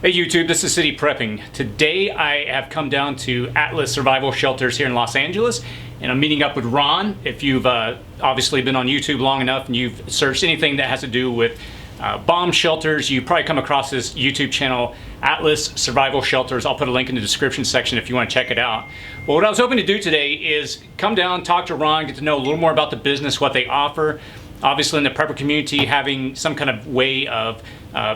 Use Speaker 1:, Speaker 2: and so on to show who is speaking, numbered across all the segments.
Speaker 1: Hey YouTube, this is City Prepping. Today I have come down to Atlas Survival Shelters here in Los Angeles, and I'm meeting up with Ron. If you've obviously been on YouTube long enough and you've searched anything that has to do with bomb shelters, you probably come across this YouTube channel, Atlas Survival Shelters. I'll put a link in the description section if you want to check it out. But what I was hoping to do today is come down, talk to Ron, get to know a little more about the business, what they offer. Obviously in the prepper community, having some kind of way of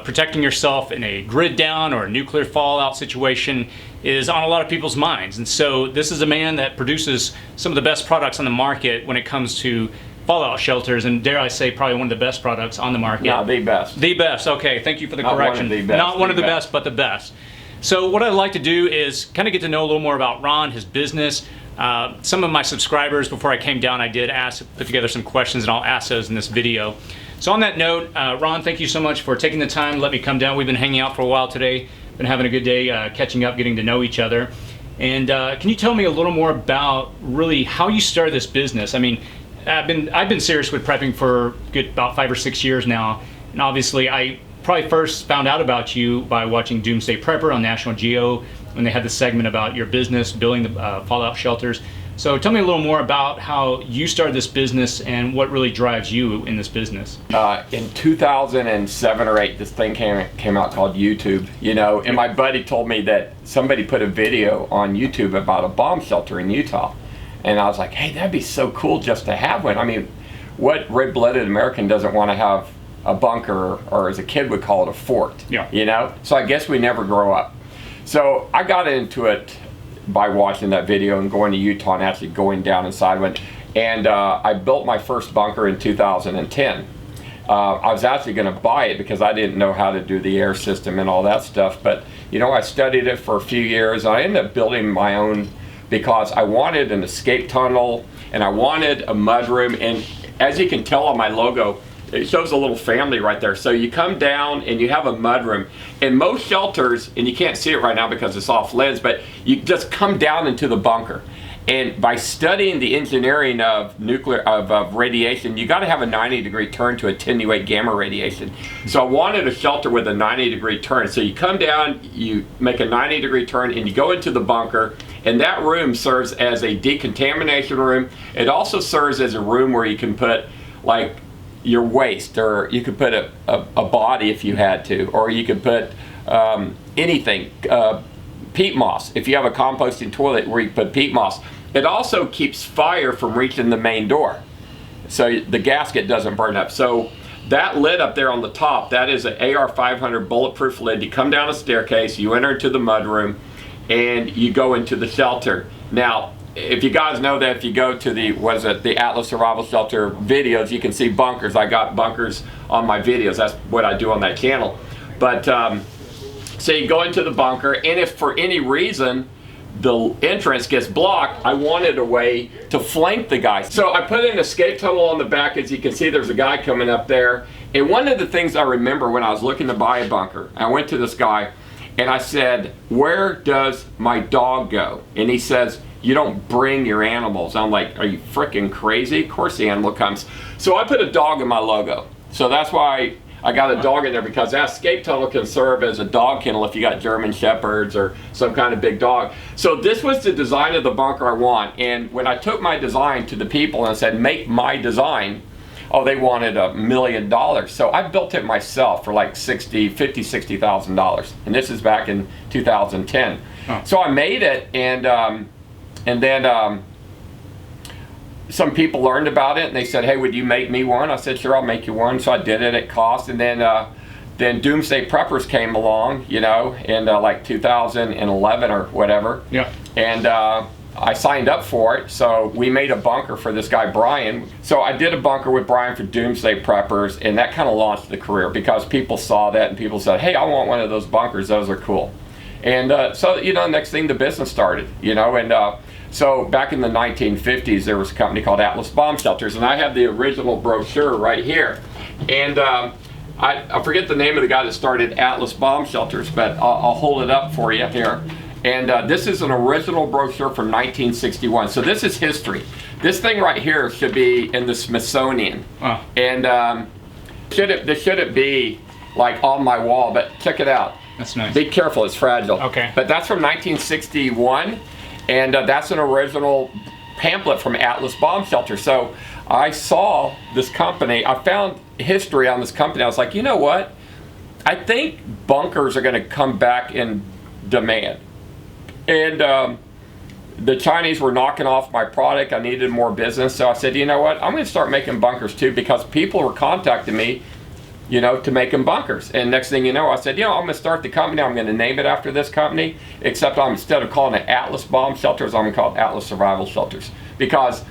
Speaker 1: protecting yourself in a grid down or a nuclear fallout situation is on a lot of people's minds. And so this is a man that produces some of the best products on the market when it comes to fallout shelters, and dare I say probably one of the best products on the market.
Speaker 2: No, the best.
Speaker 1: The best, okay, thank you for the correction.
Speaker 2: Not one of the best.
Speaker 1: Not one of the best, but the best. So what I'd like to do is kind of get to know a little more about Ron, his business. Some of my subscribers, before I came down, I did put together some questions, and I'll ask those in this video. So on that note, Ron, thank you so much for taking the time to let me come down. We've been hanging out for a while today, been having a good day, catching up, getting to know each other. And can you tell me a little more about really how you started this business? I mean, I've been serious with prepping for about 5 or 6 years now, and obviously I probably first found out about you by watching Doomsday Prepper on National Geo when they had the segment about your business, building the fallout shelters. So tell me a little more about how you started this business and what really drives you in this business.
Speaker 2: In 2007 or 8, this thing came out called YouTube, you know, and my buddy told me that somebody put a video on YouTube about a bomb shelter in Utah. And I was like, hey, that'd be so cool just to have one. I mean, what red-blooded American doesn't want to have a bunker, or as a kid would call it, a fort,
Speaker 1: yeah.
Speaker 2: You know? So I guess we never grow up. So I got into it by watching that video and going to Utah and actually going down inside one. And I built my first bunker in 2010. I was actually going to buy it because I didn't know how to do the air system and all that stuff. But, you know, I studied it for a few years. And I ended up building my own because I wanted an escape tunnel and I wanted a mudroom. And as you can tell on my logo, it shows a little family right there. So you come down and you have a mudroom. In most shelters, and you can't see it right now because it's off lens, but you just come down into the bunker. And by studying the engineering of radiation, you got to have a 90-degree turn to attenuate gamma radiation. So I wanted a shelter with a 90-degree turn. So you come down, you make a 90-degree turn, and you go into the bunker. And that room serves as a decontamination room. It also serves as a room where you can put like your waste, or you could put a body if you had to, or you could put anything, peat moss. If you have a composting toilet where you put peat moss. It also keeps fire from reaching the main door, so the gasket doesn't burn up. So that lid up there on the top, that is an AR-500 bulletproof lid. You come down a staircase, you enter into the mudroom, and you go into the shelter. Now, if you guys know that if you go to the Atlas Survival Shelter videos, you can see bunkers. I got bunkers on my videos. That's what I do on that channel. But so you go into the bunker, and if for any reason the entrance gets blocked, I wanted a way to flank the guy. So I put an escape tunnel on the back. As you can see, there's a guy coming up there. And one of the things I remember when I was looking to buy a bunker, I went to this guy and I said, where does my dog go? And he says, you don't bring your animals. I'm like, are you freaking crazy? Of course the animal comes. So I put a dog in my logo. So that's why I got a dog in there, because that escape tunnel can serve as a dog kennel if you got German Shepherds or some kind of big dog. So this was the design of the bunker I want. And when I took my design to the people and I said, make my design, oh, they wanted $1 million. So I built it myself for like $60,000. And this is back in 2010. Oh. So I made it, and then some people learned about it and they said, hey, would you make me one? I said, sure, I'll make you one. So I did it at cost. And then Doomsday Preppers came along, you know, in like 2011 or whatever.
Speaker 1: Yeah.
Speaker 2: And I signed up for it. So we made a bunker for this guy, Brian. So I did a bunker with Brian for Doomsday Preppers, and that kind of launched the career because people saw that and people said, hey, I want one of those bunkers. Those are cool. And so, you know, next thing the business started, you know, and so back in the 1950s, there was a company called Atlas Bomb Shelters, and I have the original brochure right here. And I forget the name of the guy that started Atlas Bomb Shelters, but I'll hold it up for you here. And this is an original brochure from 1961. So this is history. This thing right here should be in the Smithsonian.
Speaker 1: Wow.
Speaker 2: And should it be like on my wall, but check it out.
Speaker 1: That's nice.
Speaker 2: Be careful, it's fragile.
Speaker 1: Okay.
Speaker 2: But that's from 1961, and that's an original pamphlet from Atlas Bomb Shelter. So I saw this company, I found history on this company. I was like, you know what? I think bunkers are going to come back in demand. And the Chinese were knocking off my product. I needed more business. So I said, you know what? I'm going to start making bunkers too, because people were contacting me, you know, to make them bunkers. And next thing you know, I said, you know, I'm going to start the company. I'm going to name it after this company, except instead of calling it Atlas Bomb Shelters, I'm going to call it Atlas Survival Shelters, because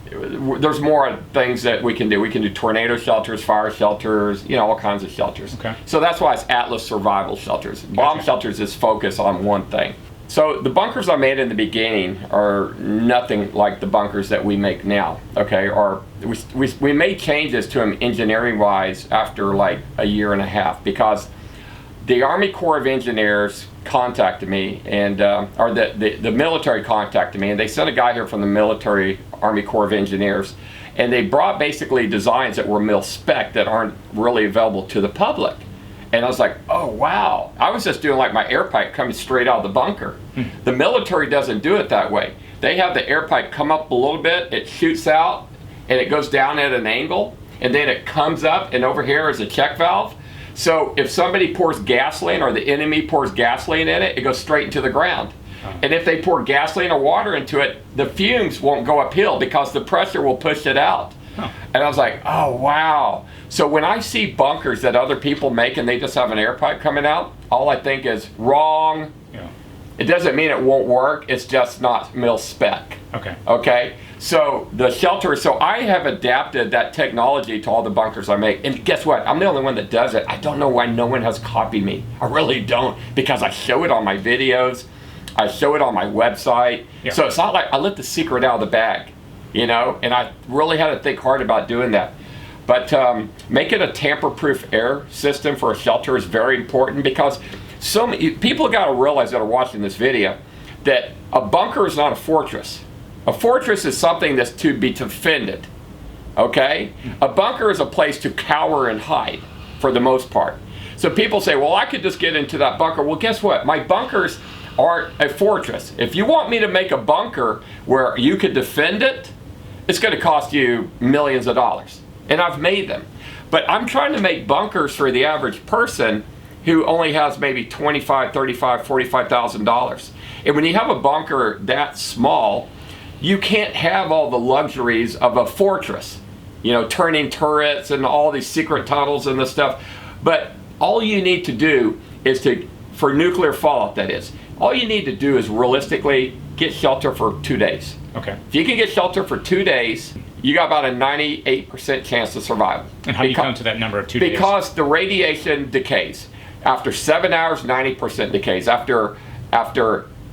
Speaker 2: there's more things that we can do. We can do tornado shelters, fire shelters, you know, all kinds of shelters.
Speaker 1: Okay.
Speaker 2: So that's why it's Atlas Survival Shelters. Bomb shelters is focused on one thing. So the bunkers I made in the beginning are nothing like the bunkers that we make now, okay? Or we made changes to them engineering-wise after like a year and a half, because the Army Corps of Engineers contacted me, and or the military contacted me, and they sent a guy here from the military Army Corps of Engineers, and they brought basically designs that were mil-spec that aren't really available to the public. And I was like, oh wow. I was just doing like my air pipe coming straight out of the bunker. The military doesn't do it that way. They have the air pipe come up a little bit, it shoots out, and it goes down at an angle, and then it comes up, and over here is a check valve. So if somebody pours gasoline, or the enemy pours gasoline in it, it goes straight into the ground. And if they pour gasoline or water into it, the fumes won't go uphill because the pressure will push it out. And I was like, oh wow. So when I see bunkers that other people make and they just have an air pipe coming out, all I think is wrong.
Speaker 1: Yeah.
Speaker 2: It doesn't mean it won't work, it's just not mil-spec.
Speaker 1: Okay.
Speaker 2: Okay? So the shelter, so I have adapted that technology to all the bunkers I make. And guess what? I'm the only one that does it. I don't know why no one has copied me. I really don't, because I show it on my videos. I show it on my website.
Speaker 1: Yeah.
Speaker 2: So it's not like I let the secret out of the bag, you know? And I really had to think hard about doing that. But making a tamper-proof air system for a shelter is very important, because so many people got to realize that are watching this video that a bunker is not a fortress. A fortress is something that's to be defended, okay? A bunker is a place to cower and hide for the most part. So people say, well, I could just get into that bunker. Well, guess what? My bunkers aren't a fortress. If you want me to make a bunker where you could defend it, it's going to cost you millions of dollars. And I've made them. But I'm trying to make bunkers for the average person who only has maybe $25,000, $35,000, $45,000. And when you have a bunker that small, you can't have all the luxuries of a fortress. You know, turning turrets and all these secret tunnels and this stuff. But all you need to do is for nuclear fallout, that is, all you need to do is realistically get shelter for 2 days.
Speaker 1: Okay.
Speaker 2: If you can get shelter for 2 days, you got about a 98% chance of survival.
Speaker 1: And how do you come to that number of 2 days?
Speaker 2: Because the radiation decays. After 7 hours, 90% decays. After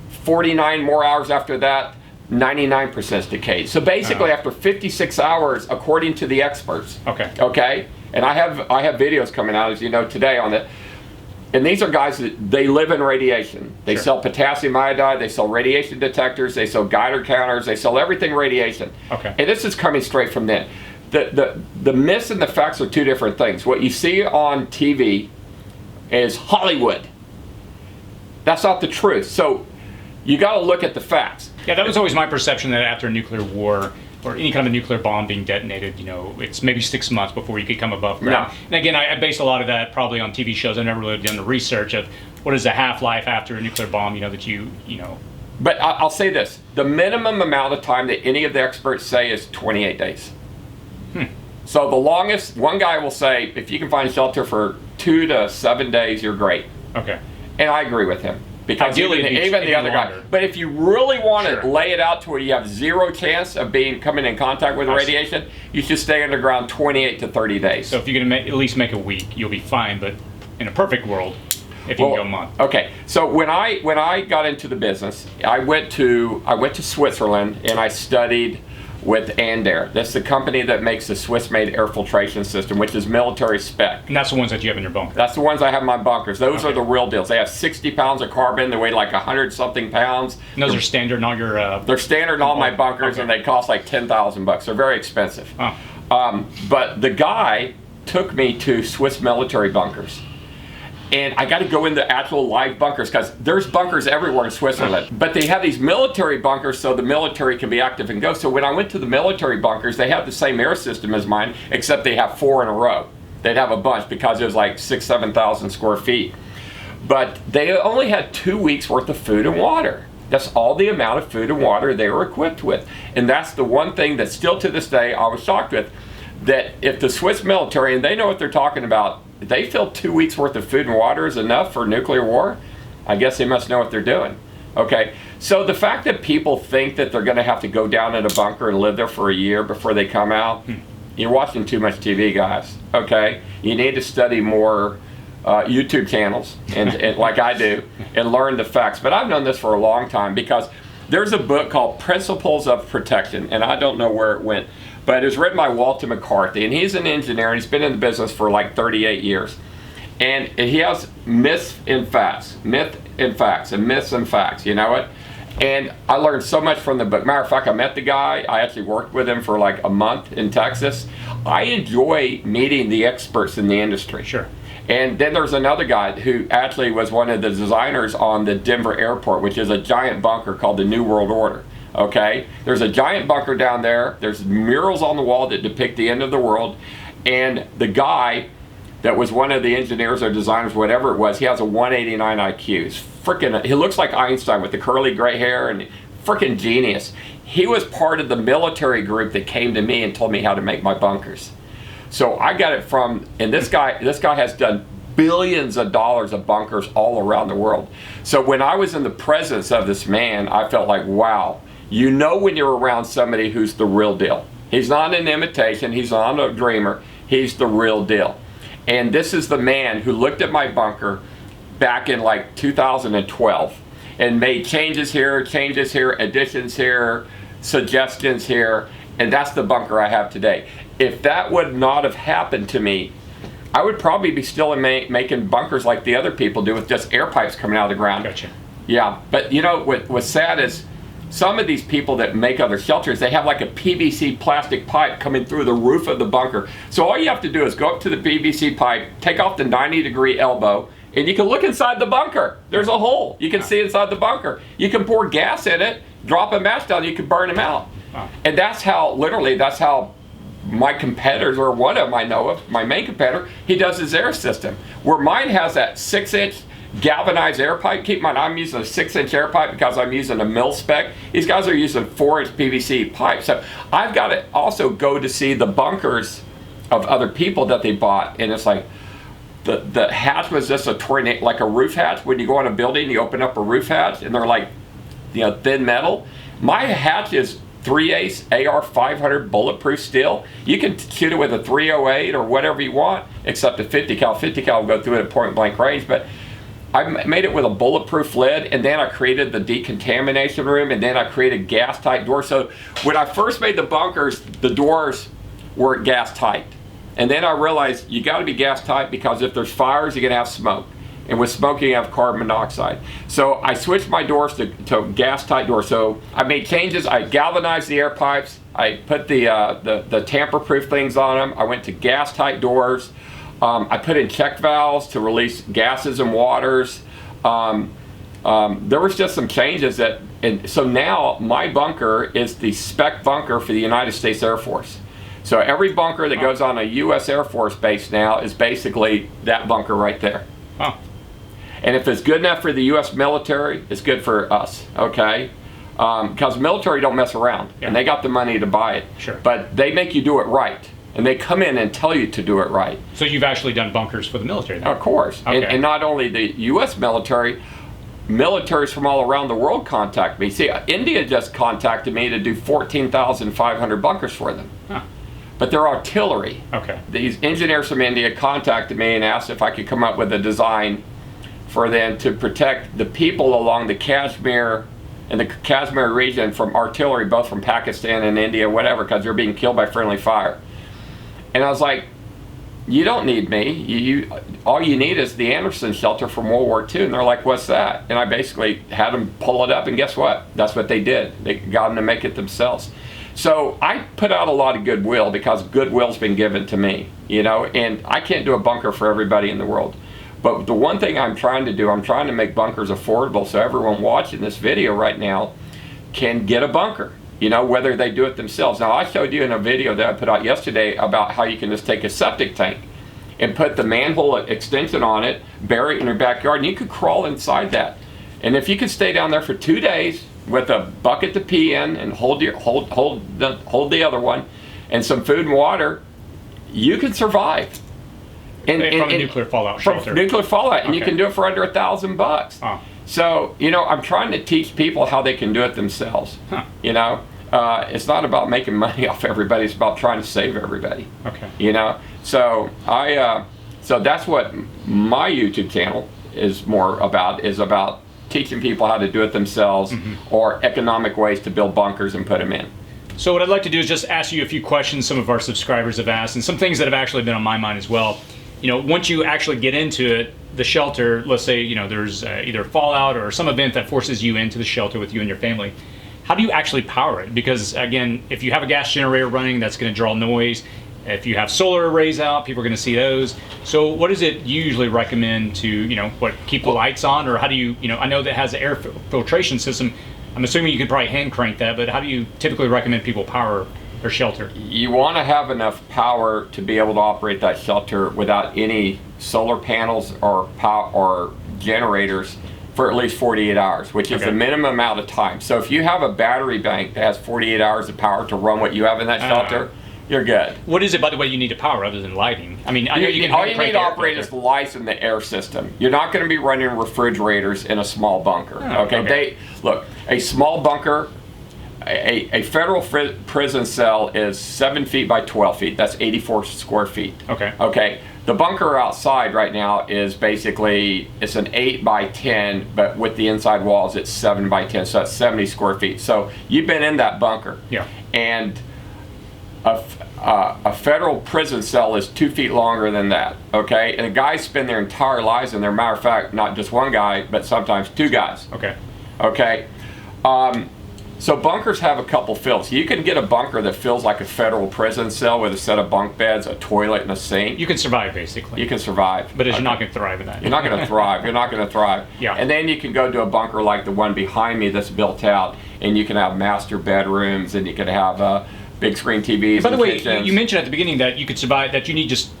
Speaker 2: 49 more hours after that, 99% decays. So basically, after 56 hours, according to the experts.
Speaker 1: Okay.
Speaker 2: Okay. And I have videos coming out, as you know, today on it. And these are guys that they live in radiation. They sell potassium iodide, they sell radiation detectors, they sell Geiger counters, they sell everything radiation.
Speaker 1: Okay.
Speaker 2: And this is coming straight from them. The myths and the facts are two different things. What you see on TV is Hollywood. That's not the truth. So you got to look at the facts.
Speaker 1: Yeah, that was always my perception, that after a nuclear war or any kind of a nuclear bomb being detonated, you know, it's maybe 6 months before you could come above ground.
Speaker 2: No.
Speaker 1: And again, I based a lot of that probably on TV shows. I've never really done the research of what is the half-life after a nuclear bomb, you know, that you know.
Speaker 2: But I'll say this. The minimum amount of time that any of the experts say is 28 days. So the longest, one guy will say, if you can find shelter for 2 to 7 days, you're great.
Speaker 1: Okay.
Speaker 2: And I agree with him. Because
Speaker 1: Ideally,
Speaker 2: even the other guy. But if you really want to lay it out to where you have zero chance of coming in contact with radiation, you should stay underground 28 to 30 days.
Speaker 1: So if you can at least make a week, you'll be fine. But in a perfect world, if you can go a month.
Speaker 2: Okay. So when I got into the business, I went to Switzerland and I studied with Andair. That's the company that makes the Swiss-made air filtration system, which is military spec.
Speaker 1: And that's the ones that you have in your bunker?
Speaker 2: That's the ones I have in my bunkers. Those are the real deals. They have 60 pounds of carbon. They weigh like 100-something pounds.
Speaker 1: And those are standard in all your...
Speaker 2: They're standard in all my bunkers, and they cost like $10,000 bucks. They're very expensive.
Speaker 1: Oh.
Speaker 2: But the guy took me to Swiss military bunkers. And I got to go into actual live bunkers because there's bunkers everywhere in Switzerland. But they have these military bunkers so the military can be active and go. So when I went to the military bunkers, they have the same air system as mine, except they have 4 in a row. They'd have a bunch because it was like 6,000, 7,000 square feet. But they only had 2 weeks worth of food and water. That's all the amount of food and water they were equipped with. And that's the one thing that still to this day I was shocked with, that if the Swiss military, and they know what they're talking about, they feel 2 weeks worth of food and water is enough for nuclear war, I guess they must know what they're doing. Okay, so the fact that people think that they're going to have to go down in a bunker and live there for a year before they come out, you're watching too much TV, guys. Okay, you need to study more YouTube channels, and like I do, and learn the facts. But I've known this for a long time because there's a book called Principles of Protection, and I don't know where it went, but it was written by Walter McCarthy, and he's an engineer, and he's been in the business for like 38 years. And he has myths and facts, myth and facts, and myths and facts, you know what? And I learned so much from the book. Matter of fact, I met the guy. I actually worked with him for like a month in Texas. I enjoy meeting the experts in the industry.
Speaker 1: Sure.
Speaker 2: And then there's another guy who actually was one of the designers on the Denver airport, which is a giant bunker called the New World Order. Okay? There's a giant bunker down there. There's murals on the wall that depict the end of the world. And the guy that was one of the engineers or designers, whatever it was, he has a 189 IQ. He's freaking, he looks like Einstein with the curly gray hair and freaking genius. He was part of the military group that came to me and told me how to make my bunkers. So I got it from, and this guy has done billions of dollars of bunkers all around the world. So when I was in the presence of this man, I felt like, wow, you know when you're around somebody who's the real deal. He's not an imitation, he's not a dreamer, he's the real deal. And this is the man who looked at my bunker back in like 2012 and made changes here, additions here, suggestions here, and that's the bunker I have today. If that would not have happened to me, I would probably be still making bunkers like the other people do with just air pipes coming out of the ground.
Speaker 1: Gotcha.
Speaker 2: Yeah, but you know what's sad is some of these people that make other shelters, they have like a PVC plastic pipe coming through the roof of the bunker. So all you have to do is go up to the PVC pipe, take off the 90-degree elbow, and you can look inside the bunker. There's a hole. You can see inside the bunker. You can pour gas in it, drop a match down, you can burn them out.
Speaker 1: Wow.
Speaker 2: And that's how, literally, that's how my competitors, or one of them I know of, my main competitor, he does his air system. Where mine has that 6-inch galvanized air pipe. Keep in mind, I'm using a 6-inch air pipe because I'm using a mil spec. These guys are using 4-inch PVC pipe. So I've got to also go to see the bunkers of other people that they bought, and it's like the hatch was just a tornado, like a roof hatch. When you go on a building, you open up a roof hatch, and they're like, you know, thin metal. My hatch is 3/8 AR-500 bulletproof steel. You can shoot it with a 308 or whatever you want, except a 50 cal. 50 cal will go through it at point blank range, but I made it with a bulletproof lid, and then I created the decontamination room, and then I created gas tight doors. So when I first made the bunkers, the doors were gas tight. And then I realized you got to be gas tight because if there's fires, you're going to have smoke. And with smoke, you have carbon monoxide. So I switched my doors to gas tight doors. So I made changes. I galvanized the air pipes. I put the tamper-proof things on them. I went to gas tight doors. I put in check valves to release gases and waters. There was just some changes and so now my bunker is the spec bunker for the United States Air Force. So every bunker that goes on a U.S. Air Force base now is basically that bunker right there.
Speaker 1: Huh.
Speaker 2: And if it's good enough for the U.S. military, it's good for us, okay? Because military don't mess around, and they got the money to buy it.
Speaker 1: Sure.
Speaker 2: But they make you do it right. And they come in and tell you to do it right.
Speaker 1: So you've actually done bunkers for the military then?
Speaker 2: Of course.
Speaker 1: Okay.
Speaker 2: And not only the U.S. military, militaries from all around the world contact me. See, India just contacted me to do 14,500 bunkers for them.
Speaker 1: Huh.
Speaker 2: But they're artillery.
Speaker 1: Okay.
Speaker 2: These engineers from India contacted me and asked if I could come up with a design for them to protect the people along the Kashmir and the Kashmir region from artillery, both from Pakistan and India, whatever, because they're being killed by friendly fire. And I was like, you don't need me. All you need is the Anderson shelter from World War II. And they're like, what's that? And I basically had them pull it up, and guess what? That's what they did. They got them to make it themselves. So I put out a lot of goodwill because goodwill's been given to me, and I can't do a bunker for everybody in the world. But the one thing I'm trying to do, I'm trying to make bunkers affordable so everyone watching this video right now can get a bunker, whether they do it themselves. Now, I showed you in a video that I put out yesterday about how you can just take a septic tank and put the manhole extension on it, bury it in your backyard, and you could crawl inside that. And if you could stay down there for 2 days with a bucket to pee in and hold the other one and some food and water, you can survive.
Speaker 1: From a nuclear fallout shelter.
Speaker 2: From nuclear fallout, and
Speaker 1: Okay.
Speaker 2: you can do it for under $1,000.
Speaker 1: Oh.
Speaker 2: So, I'm trying to teach people how they can do it themselves.
Speaker 1: Huh.
Speaker 2: It's not about making money off everybody, it's about trying to save everybody.
Speaker 1: Okay.
Speaker 2: So so that's what my YouTube channel is more about, is about teaching people how to do it themselves, or economic ways to build bunkers and put them in.
Speaker 1: So what I'd like to do is just ask you a few questions some of our subscribers have asked, and some things that have actually been on my mind as well. Once you actually get into it, the shelter, let's say, there's either fallout or some event that forces you into the shelter with you and your family, how do you actually power it? Because again, if you have a gas generator running, that's going to draw noise. If you have solar arrays out, people are going to see those. So what does it usually recommend to, keep the lights on? Or how do you, I know that has an air filtration system. I'm assuming you could probably hand crank that, but how do you typically recommend people power their shelter?
Speaker 2: You want to have enough power to be able to operate that shelter without any solar panels or generators for at least 48 hours, which is the minimum amount of time. So if you have a battery bank that has 48 hours of power to run what you have in that shelter, you're good.
Speaker 1: What is it, by the way, you need to power other than lighting? I mean, I know you can
Speaker 2: all you need to operate is the lights and the air system. You're not going to be running refrigerators in a small bunker. Okay. Look, a small bunker, a federal prison cell is 7 feet by 12 feet. That's 84 square feet. Okay. The bunker outside right now is basically, it's an 8 by 10, but with the inside walls, it's 7 by 10. So that's 70 square feet. So you've been in that bunker.
Speaker 1: Yeah.
Speaker 2: And a federal prison cell is 2 feet longer than that, okay? And the guys spend their entire lives in there. Matter of fact, not just one guy, but sometimes 2 guys. Okay? So bunkers have a couple fills. You can get a bunker that feels like a federal prison cell with a set of bunk beds, a toilet, and a sink.
Speaker 1: You can survive, basically.
Speaker 2: You can survive.
Speaker 1: But you're not going to thrive in that.
Speaker 2: You're not going to thrive. You're not going to thrive.
Speaker 1: Yeah.
Speaker 2: And then you can go to a bunker like the one behind me that's built out, and you can have master bedrooms, and you can have big screen TVs.
Speaker 1: By the way,
Speaker 2: kitchens.
Speaker 1: you mentioned at the beginning that you could survive, that you need just,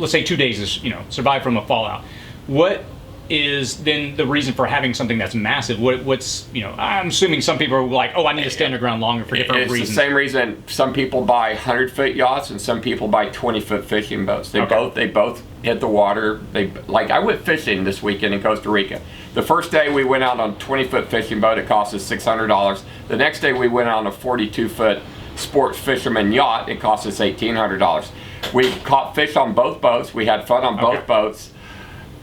Speaker 1: let's say 2 days is, survive from a fallout. What is then the reason for having something that's massive? What's, I'm assuming some people are like, oh, I need to stay underground longer for different reasons.
Speaker 2: It's the same reason some people buy 100-foot yachts and some people buy 20-foot fishing boats. They both hit the water. I went fishing this weekend in Costa Rica. The first day we went out on a 20-foot fishing boat, it cost us $600. The next day we went on a 42-foot sports fisherman yacht, it cost us $1,800. We caught fish on both boats. We had fun on both boats.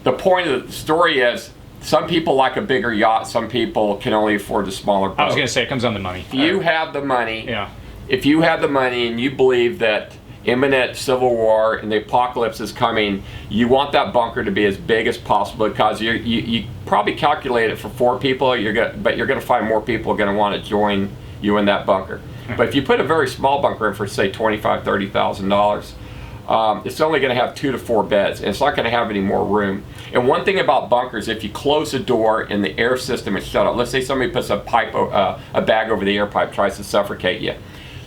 Speaker 2: The point of the story is, some people like a bigger yacht, some people can only afford a smaller boat.
Speaker 1: I was going to say, it comes on the money.
Speaker 2: If you have the money,
Speaker 1: yeah.
Speaker 2: If you have the money and you believe that imminent civil war and the apocalypse is coming, you want that bunker to be as big as possible, because you probably calculate it for 4 people, but you're going to find more people are going to want to join you in that bunker. But if you put a very small bunker in for, say, $25,000, $30,000, it's only going to have 2 to 4 beds, and it's not going to have any more room. And one thing about bunkers, if you close the door and the air system is shut off, let's say somebody puts a bag over the air pipe, tries to suffocate you,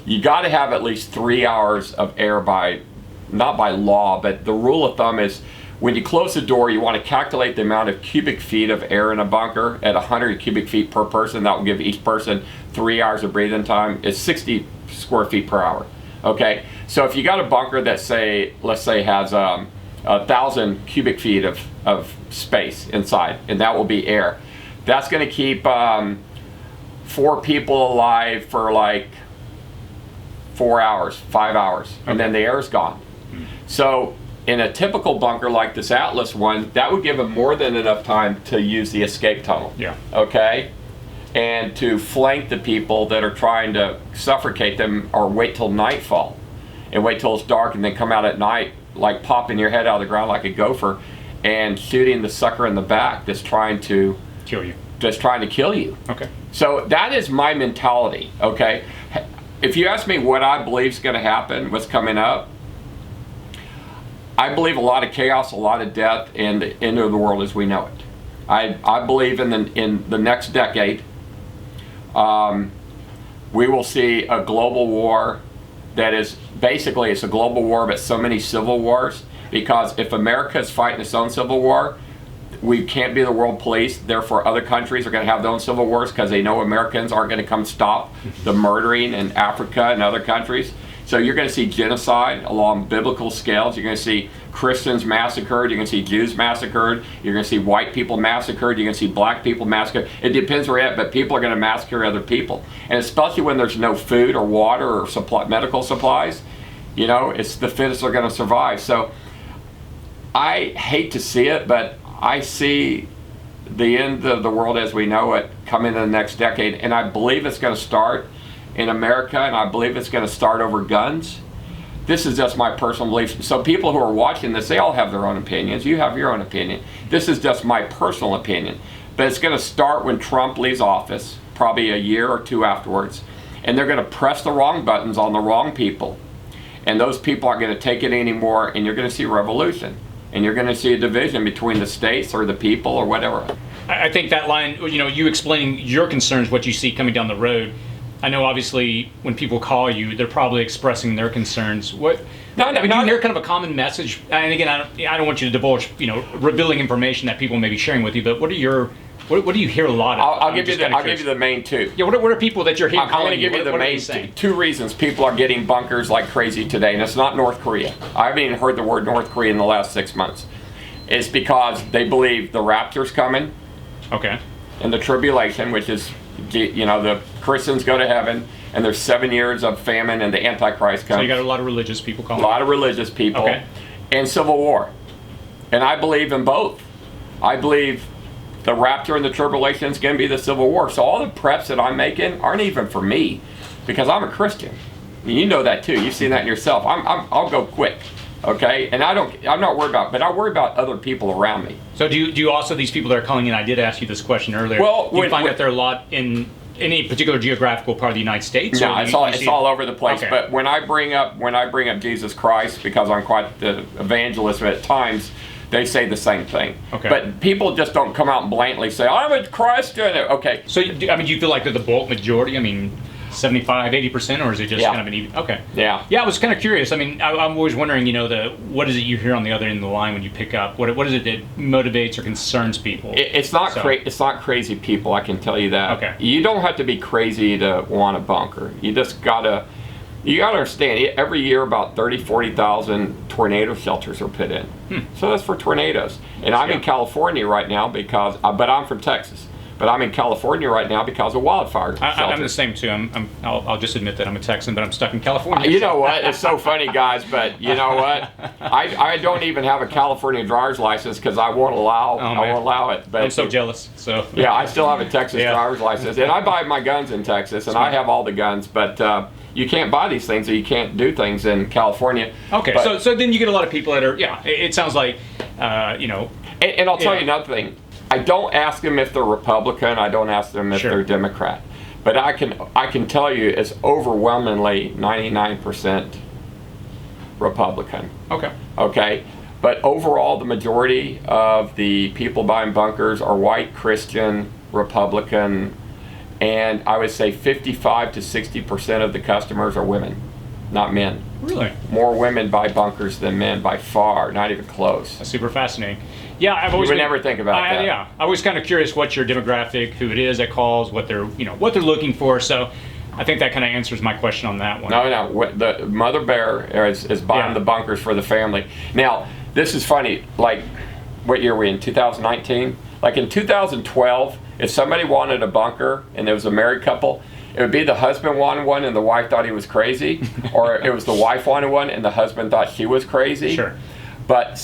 Speaker 2: you got to have at least 3 hours of air not by law, but the rule of thumb is, when you close the door, you want to calculate the amount of cubic feet of air in a bunker at 100 cubic feet per person. That will give each person 3 hours of breathing time. It's 60 square feet per hour. Okay, so if you got a bunker that let's say has 1,000 cubic feet of space inside, and that will be air, that's going to keep 4 people alive for like 4 hours, 5 hours, and then the air's gone. So in a typical bunker like this Atlas one, that would give them more than enough time to use the escape tunnel.
Speaker 1: Yeah.
Speaker 2: Okay? And to flank the people that are trying to suffocate them, or wait till nightfall and wait till it's dark and then come out at night, like popping your head out of the ground like a gopher and shooting the sucker in the back that's trying to kill you.
Speaker 1: Okay.
Speaker 2: So that is my mentality, okay? if you ask me what I believe is going to happen, what's coming up, I believe a lot of chaos, a lot of death, and the end of the world as we know it. I believe in the next decade, we will see a global war that is basically, it's a global war, but so many civil wars, because if America is fighting its own civil war, we can't be the world police. Therefore, other countries are going to have their own civil wars because they know Americans aren't going to come stop the murdering in Africa and other countries. So you're going to see genocide along biblical scales. You're going to see Christians massacred. You're going to see Jews massacred. You're going to see white people massacred. You're going to see black people massacred. It depends where you're at, but people are going to massacre other people. And especially when there's no food or water or medical supplies, you know, it's the fittest are going to survive. So I hate to see it, but I see the end of the world as we know it coming in the next decade, and I believe it's going to start in America, and I believe it's going to start over guns. This is just my personal belief. So people who are watching this, they all have their own opinions. You have your own opinion. This is just my personal opinion. But it's going to start when Trump leaves office, probably a year or two afterwards, and they're going to press the wrong buttons on the wrong people, and those people aren't going to take it anymore, and you're going to see revolution. And you're going to see a division between the states or the people or whatever.
Speaker 1: I think that line, you know, you explaining your concerns, what you see coming down the road. I know obviously when people call you, they're probably expressing their concerns. What? Do you hear kind of a common message? And again, I don't want you to divulge, you know, revealing information that people may be sharing with you. But what do you hear a lot of?
Speaker 2: I'll give you the main two.
Speaker 1: Yeah, what are people that you're hearing?
Speaker 2: I'm going to give you the main two reasons people are getting bunkers like crazy today, and it's not North Korea. I haven't even heard the word North Korea in the last 6 months. It's because they believe the rapture's coming.
Speaker 1: Okay.
Speaker 2: And the tribulation, which is, you know, the Christians go to heaven, and there's 7 years of famine, and the Antichrist comes.
Speaker 1: So you got a lot of religious people calling.
Speaker 2: A lot of religious people.
Speaker 1: Okay.
Speaker 2: And civil war. And I believe in both. I believe the rapture and the tribulation is going to be the civil war. So all the preps that I'm making aren't even for me, because I'm a Christian. You know that too. You've seen that in yourself. I'll go quick, okay? And I'm not worried about, but I worry about other people around me.
Speaker 1: So do you also, these people that are calling in, I did ask you this question earlier.
Speaker 2: Well,
Speaker 1: do you find that there are a lot in any particular geographical part of the United States?
Speaker 2: No, it's all over the place.
Speaker 1: Okay.
Speaker 2: But when I bring up Jesus Christ, because I'm quite the evangelist at times, they say the same thing.
Speaker 1: Okay.
Speaker 2: But people just don't come out and blatantly say, I'm a Christian. Okay.
Speaker 1: So, I mean, do you feel like they're the bulk majority? I mean, 75, 80%, or is it just kind of an even? Okay.
Speaker 2: Yeah.
Speaker 1: Yeah, I was kind of curious. I mean, I'm always wondering, you know, what is it you hear on the other end of the line when you pick up? What is it that motivates or concerns people?
Speaker 2: It's not crazy people, I can tell you that.
Speaker 1: Okay.
Speaker 2: You don't have to be crazy to want a bunker. You just gotta understand, every year about 40,000 tornado shelters are put in. So that's for tornadoes. And I'm in California right now because, but I'm from Texas. But I'm in California right now because of wildfire shelters.
Speaker 1: I'm the same too. I'll just admit that I'm a Texan, but I'm stuck in California.
Speaker 2: You know what? It's so funny, guys, but you know what? I don't even have a California driver's license because I won't allow it. But
Speaker 1: I'm so jealous. So
Speaker 2: yeah, I still have a Texas driver's license, and I buy my guns in Texas, and I have all the guns, but you can't buy these things, or you can't do things in California.
Speaker 1: Okay, so then you get a lot of people that are, it sounds like, you know.
Speaker 2: And I'll tell you another thing. I don't ask them if they're Republican. I don't ask them if they're Democrat. But I can tell you it's overwhelmingly 99% Republican.
Speaker 1: Okay.
Speaker 2: Okay. But overall, the majority of the people buying bunkers are white, Christian, Republican, and I would say 55 to 60% of the customers are women, not men.
Speaker 1: Really?
Speaker 2: More women buy bunkers than men by far, not even close.
Speaker 1: That's super fascinating. Yeah, I've always
Speaker 2: you would never think about that.
Speaker 1: Yeah, I was kind of curious what your demographic, who it is that calls, what they're looking for. So I think that kind of answers my question on that one.
Speaker 2: No, the mother bear is buying the bunkers for the family. Now, this is funny. Like, what year are we in? 2019? Like in 2012, if somebody wanted a bunker and there was a married couple, it would be the husband wanted one and the wife thought he was crazy, or it was the wife wanted one and the husband thought she was crazy.
Speaker 1: Sure.
Speaker 2: But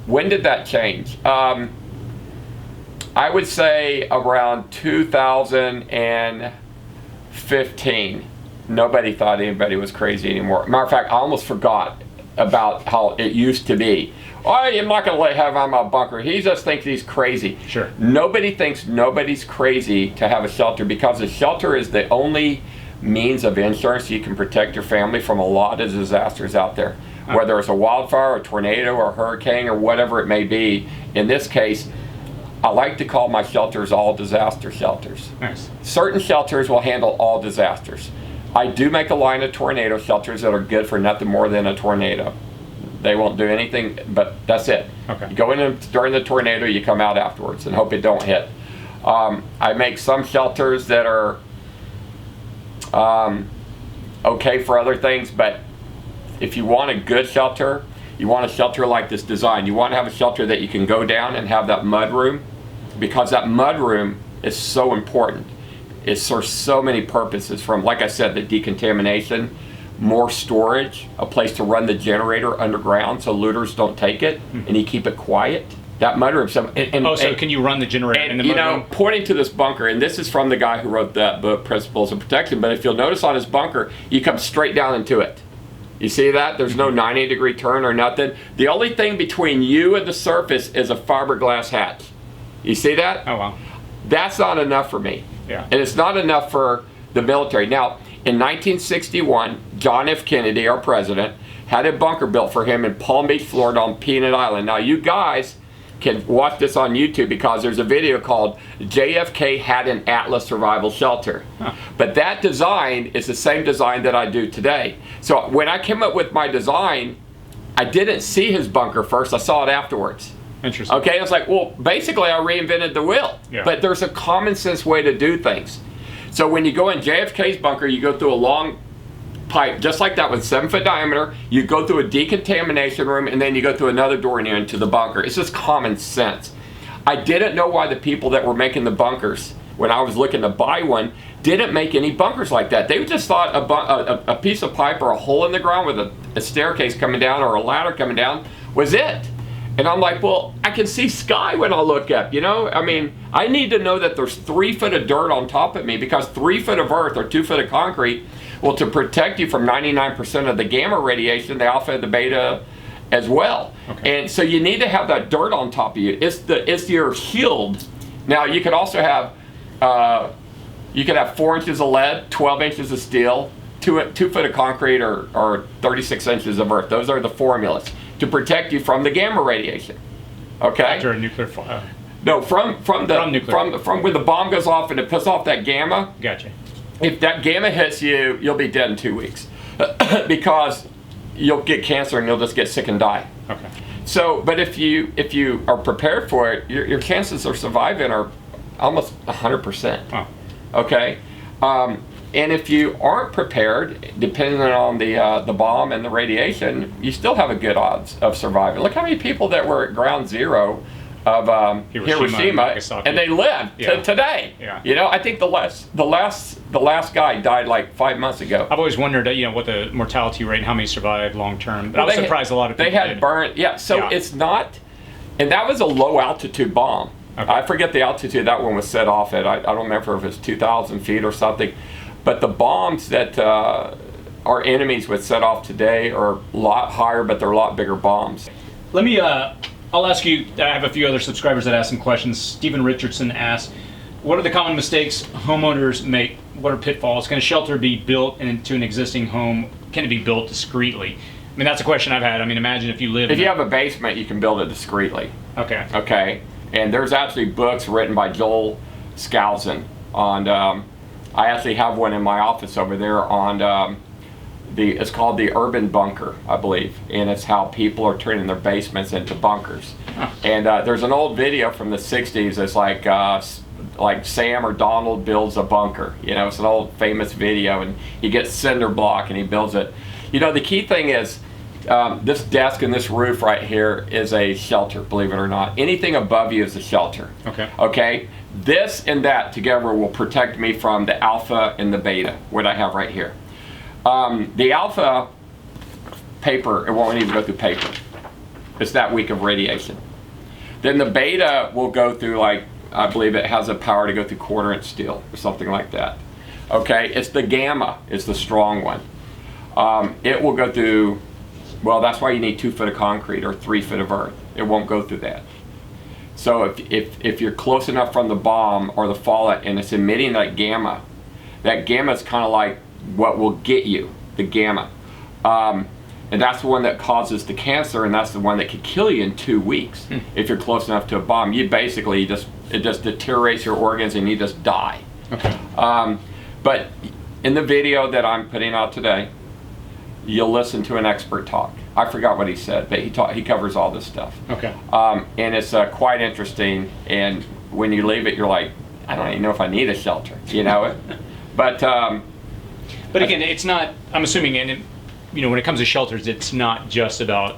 Speaker 2: when did that change? I would say around 2015. Nobody thought anybody was crazy anymore. Matter of fact, I almost forgot about how it used to be. Oh, I'm not going to have him a bunker. He just thinks he's crazy.
Speaker 1: Sure.
Speaker 2: Nobody thinks nobody's crazy to have a shelter, because a shelter is the only means of insurance. You can protect your family from a lot of disasters out there, whether it's a wildfire, a tornado, or a hurricane, or whatever it may be. In this case, I like to call my shelters all disaster shelters.
Speaker 1: Nice.
Speaker 2: Certain shelters will handle all disasters. I do make a line of tornado shelters that are good for nothing more than a tornado. They won't do anything, but that's it.
Speaker 1: Okay.
Speaker 2: You go in during the tornado, you come out afterwards and hope it don't hit. I make some shelters that are okay for other things, but if you want a good shelter, you want a shelter like this design. You want to have a shelter that you can go down and have that mud room, because that mud room is so important. It serves so many purposes, from, like I said, the decontamination, more storage, a place to run the generator underground so looters don't take it, and you keep it quiet. That mudroom.
Speaker 1: So can you run the generator in the mudroom?
Speaker 2: Pointing to this bunker, and this is from the guy who wrote that book, Principles of Protection, but if you'll notice on his bunker, you come straight down into it. You see that? There's no 90-degree turn or nothing. The only thing between you and the surface is a fiberglass hatch. You see that?
Speaker 1: Oh, wow.
Speaker 2: That's not enough for me.
Speaker 1: Yeah.
Speaker 2: And it's not enough for the military. Now, in 1961, John F. Kennedy, our president, had a bunker built for him in Palm Beach, Florida on Peanut Island. Now, you guys can watch this on YouTube, because there's a video called JFK Had an Atlas Survival Shelter. Huh. But that design is the same design that I do today. So when I came up with my design, I didn't see his bunker first, I saw it afterwards.
Speaker 1: Interesting.
Speaker 2: Okay, I was like, well, basically I reinvented the wheel.
Speaker 1: Yeah.
Speaker 2: But there's a common sense way to do things. So when you go in JFK's bunker, you go through a long pipe, just like that, with 7-foot diameter. You go through a decontamination room, and then you go through another door and you're into the bunker. It's just common sense. I didn't know why the people that were making the bunkers, when I was looking to buy one, didn't make any bunkers like that. They just thought a piece of pipe or a hole in the ground with a staircase coming down or a ladder coming down was it. And I'm like, well, I can see sky when I look up, you know? I mean, I need to know that there's 3 foot of dirt on top of me, because 3 foot of earth or 2 foot of concrete, well, to protect you from 99% of the gamma radiation, the alpha and the beta as well. Okay. And so you need to have that dirt on top of you. It's your shield. Now, you could also have, 4 inches of lead, 12 inches of steel, 2 foot of concrete, or 36 inches of earth. Those are the formulas to protect you from the gamma radiation. Okay?
Speaker 1: After a nuclear fire.
Speaker 2: No, from when the bomb goes off and it puts off that gamma.
Speaker 1: Gotcha.
Speaker 2: If that gamma hits you, you'll be dead in 2 weeks, because you'll get cancer and you'll just get sick and die.
Speaker 1: Okay.
Speaker 2: So, but if you are prepared for it, your chances of surviving are almost 100%.
Speaker 1: Wow.
Speaker 2: Okay. And if you aren't prepared, depending on the bomb and the radiation, you still have a good odds of surviving. Look how many people that were at ground zero of Hiroshima and they lived today.
Speaker 1: Yeah.
Speaker 2: You know, I think the last guy died like 5 months ago.
Speaker 1: I've always wondered, what the mortality rate and how many survived long term. But I was surprised a lot of people
Speaker 2: They had burned. Yeah. So it's not, and that was a low altitude bomb. Okay. I forget the altitude that one was set off at. I don't remember if it was 2,000 feet or something. But the bombs that our enemies would set off today are a lot higher, but they're a lot bigger bombs.
Speaker 1: Let me, I'll ask you, I have a few other subscribers that ask some questions. Stephen Richardson asked, what are the common mistakes homeowners make? What are pitfalls? Can a shelter be built into an existing home? Can it be built discreetly? I mean, that's a question I've had. I mean, imagine if you live
Speaker 2: If you have a basement, you can build it discreetly.
Speaker 1: Okay.
Speaker 2: Okay. And there's actually books written by Joel Skousen on, I actually have one in my office over there on it's called The Urban Bunker, I believe, and it's how people are turning their basements into bunkers. Huh. And there's an old video from the 60s that's like Sam or Donald builds a bunker. You know, it's an old famous video, and he gets cinder block and he builds it. You know, the key thing is this desk and this roof right here is a shelter, believe it or not. Anything above you is a shelter.
Speaker 1: Okay.
Speaker 2: Okay? This and that together will protect me from the alpha and the beta, what I have right here. The alpha paper, it won't even go through paper. It's that weak of radiation. Then the beta will go through, like, I believe it has a power to go through 1/4-inch steel or something like that. Okay, it's the gamma is the strong one. It will go through, well, that's why you need 2 foot of concrete or 3 foot of earth. It won't go through that. So if you're close enough from the bomb or the fallout and it's emitting that gamma is kind of like what will get you, the gamma. And that's the one that causes the cancer, and that's the one that could kill you in 2 weeks if you're close enough to a bomb. You basically it just deteriorates your organs and you just die.
Speaker 1: Okay.
Speaker 2: But in the video that I'm putting out today, you'll listen to an expert talk. I forgot what he said, but he covers all this stuff.
Speaker 1: Okay.
Speaker 2: And it's quite interesting. And when you leave it, you're like, I don't even know if I need a shelter, you know. But
Speaker 1: again, it's not. I'm assuming, and when it comes to shelters, it's not just about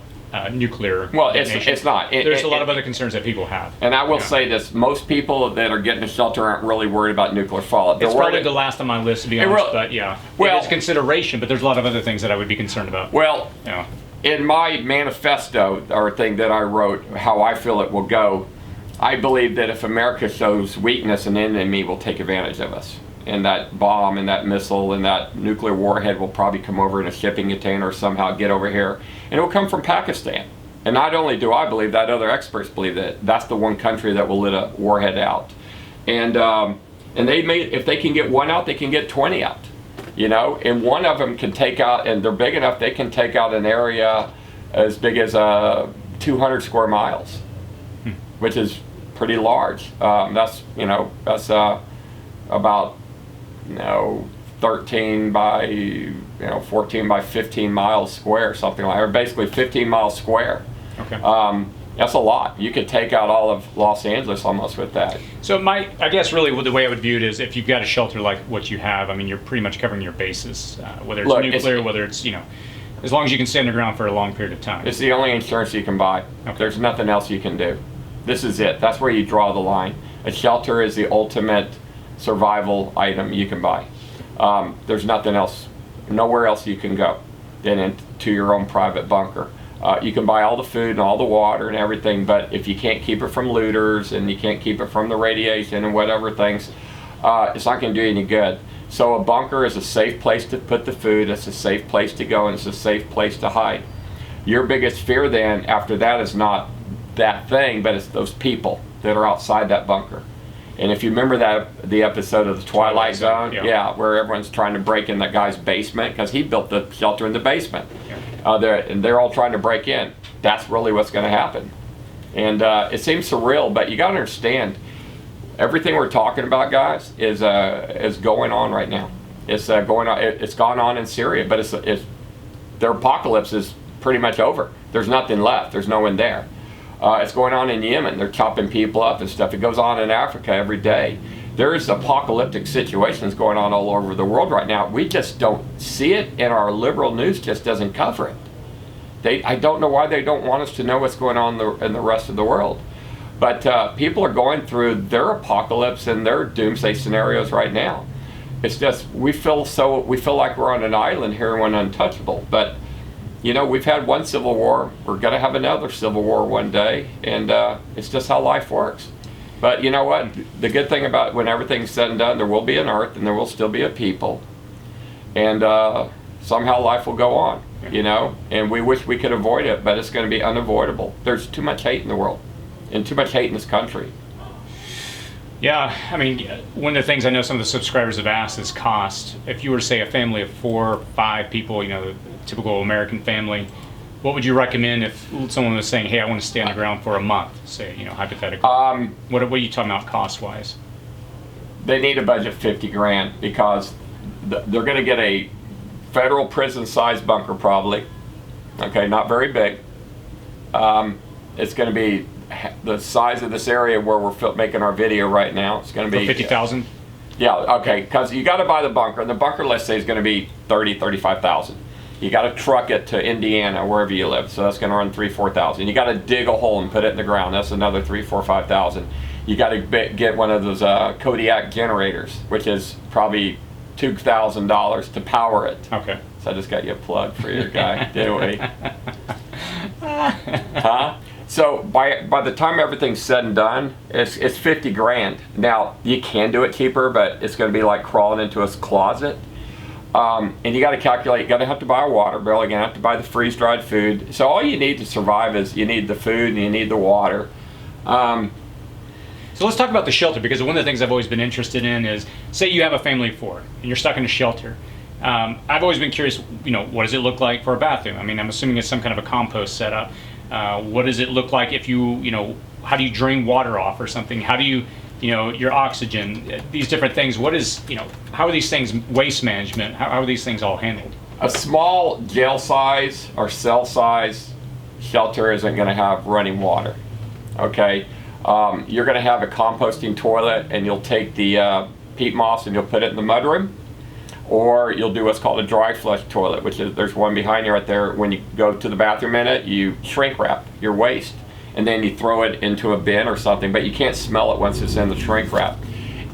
Speaker 1: nuclear.
Speaker 2: Well,
Speaker 1: detonation.
Speaker 2: it's not.
Speaker 1: There's a lot of other concerns that people have.
Speaker 2: And I will say this: most people that are getting a shelter aren't really worried about nuclear fallout.
Speaker 1: It's probably the last on my list, to be honest. But yeah,
Speaker 2: well,
Speaker 1: it's consideration. But there's a lot of other things that I would be concerned about.
Speaker 2: Well,
Speaker 1: yeah.
Speaker 2: In my manifesto, or thing that I wrote, how I feel it will go, I believe that if America shows weakness, an enemy will take advantage of us. And that bomb and that missile and that nuclear warhead will probably come over in a shipping container or somehow get over here. And it will come from Pakistan. And not only do I believe that, other experts believe that that's the one country that will let a warhead out. And if they can get one out, they can get 20 out. And one of them can take out, and they're big enough, they can take out an area as big as 200 square miles, which is pretty large. That's about 13 by 14 by 15 miles square, something like that, or basically 15 miles square.
Speaker 1: Okay.
Speaker 2: That's a lot. You could take out all of Los Angeles almost with that.
Speaker 1: So I guess really the way I would view it is, if you've got a shelter like what you have, I mean, you're pretty much covering your bases, whether it's nuclear, whether it's, as long as you can stay underground for a long period of time.
Speaker 2: It's the only insurance you can buy.
Speaker 1: Okay.
Speaker 2: There's nothing else you can do. This is it. That's where you draw the line. A shelter is the ultimate survival item you can buy. There's nothing else, nowhere else you can go than into your own private bunker. You can buy all the food and all the water and everything, but if you can't keep it from looters and you can't keep it from the radiation and whatever things, it's not going to do you any good. So a bunker is a safe place to put the food, it's a safe place to go, and it's a safe place to hide. Your biggest fear then after that is not that thing, but it's those people that are outside that bunker. And if you remember the episode of the Twilight Zone, yeah, where everyone's trying to break in that guy's basement because he built the shelter in the basement. Yeah. They're all trying to break in. That's really what's going to happen. And it seems surreal, but you got to understand, everything we're talking about, guys, is going on right now. It's going on. It's gone on in Syria, but their apocalypse is pretty much over. There's nothing left. There's no one there. It's going on in Yemen. They're chopping people up and stuff. It goes on in Africa every day. There's apocalyptic situations going on all over the world right now. We just don't see it, and our liberal news just doesn't cover it. I don't know why they don't want us to know what's going on in the rest of the world. But people are going through their apocalypse and their doomsday scenarios right now. It's just we feel like we're on an island here and we're untouchable. But we've had one civil war. We're going to have another civil war one day, and it's just how life works. But you know what? The good thing about when everything's said and done, there will be an earth and there will still be a people. And somehow life will go on, and we wish we could avoid it, but it's going to be unavoidable. There's too much hate in the world and too much hate in this country.
Speaker 1: Yeah, I mean, one of the things I know some of the subscribers have asked is cost. If you were to say a family of 4 or 5 people, the typical American family, what would you recommend if someone was saying, hey, I want to stay on the ground for a month, say, hypothetically? What are you talking about cost-wise?
Speaker 2: They need a budget $50,000 because they're going to get a federal prison-sized bunker probably. Okay, not very big. It's going to be the size of this area where we're making our video right now. It's going to be
Speaker 1: $50,000.
Speaker 2: Yeah, okay, because you got to buy the bunker, and the bunker, let's say, is going to be $35,000. You got to truck it to Indiana, wherever you live, so that's going to run $4,000. You got to dig a hole and put it in the ground. That's another $5,000. You got to get one of those Kodiak generators, which is probably $2,000 to power it.
Speaker 1: Okay.
Speaker 2: So I just got you a plug for your guy, didn't we? Huh? So by the time everything's said and done, it's $50,000. Now you can do it cheaper, but it's going to be like crawling into a closet. And you got to calculate. You got to have to buy a water barrel. You're going to have to buy the freeze-dried food. So all you need to survive is you need the food and you need the water.
Speaker 1: So let's talk about the shelter, because one of the things I've always been interested in is, say you have a family of 4 and you're stuck in a shelter. I've always been curious, what does it look like for a bathroom? I mean, I'm assuming it's some kind of a compost setup. What does it look like if how do you drain water off or something? How do you, your oxygen, these different things? How are these things, waste management, how are these things all handled?
Speaker 2: A small jail size or cell size shelter isn't going to have running water, okay? You're going to have a composting toilet, and you'll take the peat moss and you'll put it in the mudroom, or you'll do what's called a dry flush toilet, which is, there's one behind you right there. When you go to the bathroom in it, you shrink wrap your waste, and then you throw it into a bin or something, but you can't smell it once it's in the shrink wrap.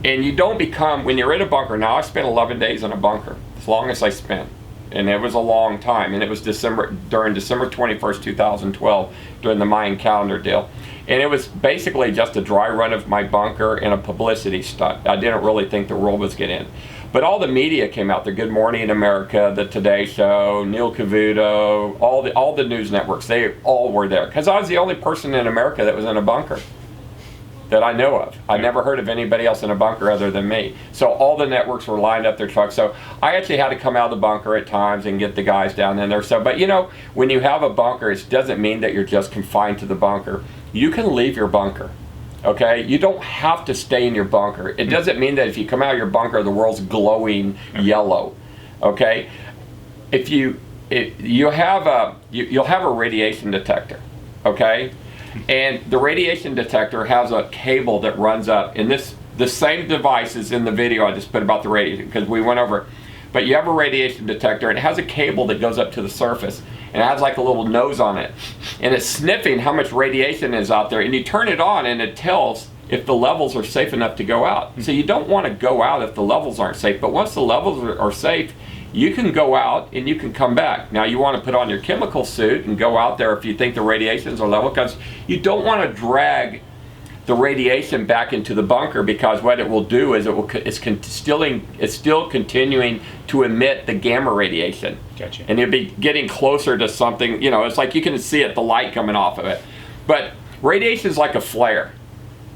Speaker 2: And you don't become, when you're in a bunker, now I spent 11 days in a bunker, as long as I spent. And it was a long time, and it was during December 21st, 2012, during the Mayan calendar deal. And it was basically just a dry run of my bunker and a publicity stunt. I didn't really think the world was getting in. But all the media came out, the Good Morning America, the Today Show, Neil Cavuto, all the news networks, they all were there. Because I was the only person in America that was in a bunker that I know of. I never heard of anybody else in a bunker other than me. So all the networks were lined up their trucks. So I actually had to come out of the bunker at times and get the guys down in there. So, but when you have a bunker, it doesn't mean that you're just confined to the bunker. You can leave your bunker, okay? You don't have to stay in your bunker. It doesn't mean that if you come out of your bunker, the world's glowing yellow, okay? You'll have a radiation detector, okay? And the radiation detector has a cable that runs up, and the same device is in the video I just put about the radiation, because we went over. But you have a radiation detector, and it has a cable that goes up to the surface, and it has like a little nose on it, and it's sniffing how much radiation is out there, and you turn it on, and it tells if the levels are safe enough to go out. So you don't want to go out if the levels aren't safe, but once the levels are safe, you can go out and you can come back. Now you want to put on your chemical suit and go out there if you think the radiations are level, because you don't want to drag the radiation back into the bunker, because what it will do is it's still continuing to emit the gamma radiation.
Speaker 1: Gotcha.
Speaker 2: And you'll be getting closer to something, it's like you can see it, the light coming off of it. But radiation is like a flare.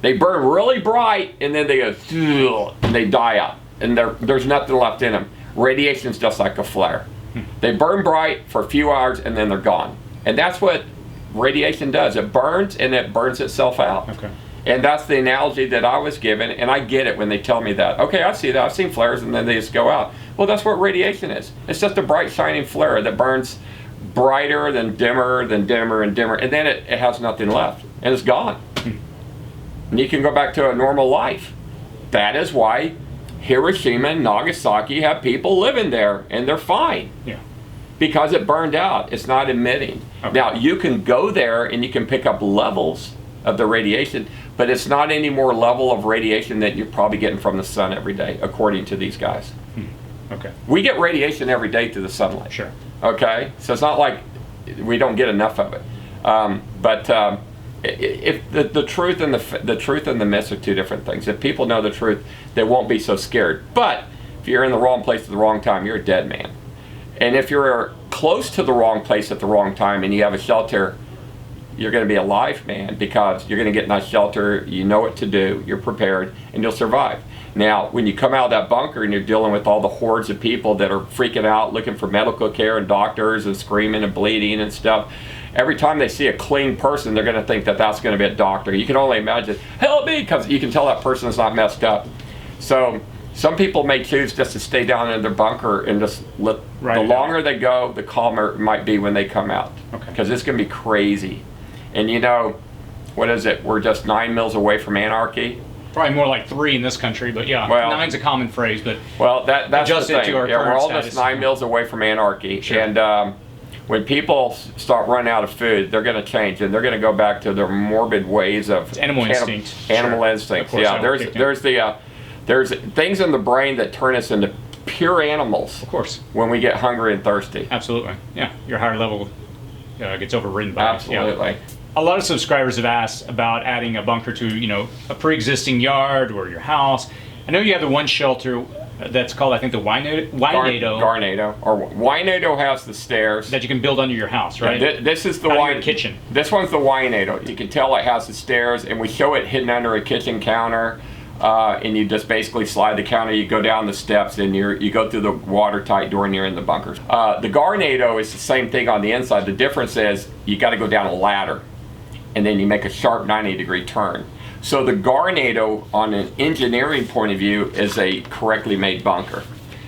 Speaker 2: They burn really bright, and then they go, and they die out, and there's nothing left in them. Radiation is just like a flare. They burn bright for a few hours, and then they're gone. And that's what radiation does. It burns, and it burns itself out.
Speaker 1: Okay.
Speaker 2: And that's the analogy that I was given, and I get it when they tell me that. Okay, I see that. I've seen flares, and then they just go out. Well, that's what radiation is. It's just a bright, shining flare that burns brighter, then dimmer, then dimmer, and dimmer, and then it has nothing left, and it's gone. And you can go back to a normal life. That is why Hiroshima and Nagasaki have people living there, and they're fine.
Speaker 1: Yeah.
Speaker 2: Because it burned out. It's not emitting. Okay. Now, you can go there and you can pick up levels of the radiation, but it's not any more level of radiation that you're probably getting from the sun every day, according to these guys.
Speaker 1: Okay.
Speaker 2: We get radiation every day through the sunlight.
Speaker 1: Sure.
Speaker 2: Okay? So it's not like we don't get enough of it. If the truth and the truth and the myths are two different things. If people know the truth, they won't be so scared. But if you're in the wrong place at the wrong time, you're a dead man. And if you're close to the wrong place at the wrong time and you have a shelter, you're going to be a live man, because you're going to get in that shelter, you know what to do, you're prepared, and you'll survive. Now, when you come out of that bunker and you're dealing with all the hordes of people that are freaking out, looking for medical care and doctors and screaming and bleeding and stuff, every time they see a clean person, they're going to think that that's going to be a doctor. You can only imagine, help me, because you can tell that person is not messed up. So some people may choose just to stay down in their bunker and just let, the longer they go, the calmer it might be when they come out.
Speaker 1: Okay.
Speaker 2: Because it's going to be crazy. And what is it? We're just 9 mils away from anarchy.
Speaker 1: Probably more like 3 in this country, but yeah, well, 9's a common phrase. But
Speaker 2: that's the thing.
Speaker 1: To our
Speaker 2: we're all
Speaker 1: status.
Speaker 2: just 9 mils away from anarchy.
Speaker 1: Sure.
Speaker 2: And when people start running out of food, they're going to change, and they're going to go back to their morbid ways of
Speaker 1: it's animal instinct.
Speaker 2: Animal instinct. Yeah, there's things in the brain that turn us into pure animals.
Speaker 1: Of course.
Speaker 2: When we get hungry and thirsty.
Speaker 1: Absolutely. Yeah, your higher level gets overridden by
Speaker 2: absolutely.
Speaker 1: Yeah. A lot of subscribers have asked about adding a bunker to a pre-existing yard or your house. I know you have the one shelter that's called, I think, the Wynado.
Speaker 2: Garnado. Or Wynado has the stairs
Speaker 1: that you can build under your house, right?
Speaker 2: This is the
Speaker 1: kitchen.
Speaker 2: This one's the Wynado. You can tell it has the stairs, and we show it hidden under a kitchen counter. and you just basically slide the counter, you go down the steps, and you go through the watertight door and you're in the bunkers. The Garnado is the same thing on the inside. The difference is you got to go down a ladder, and then you make a sharp 90-degree turn. So the Garnado, on an engineering point of view, is a correctly made bunker,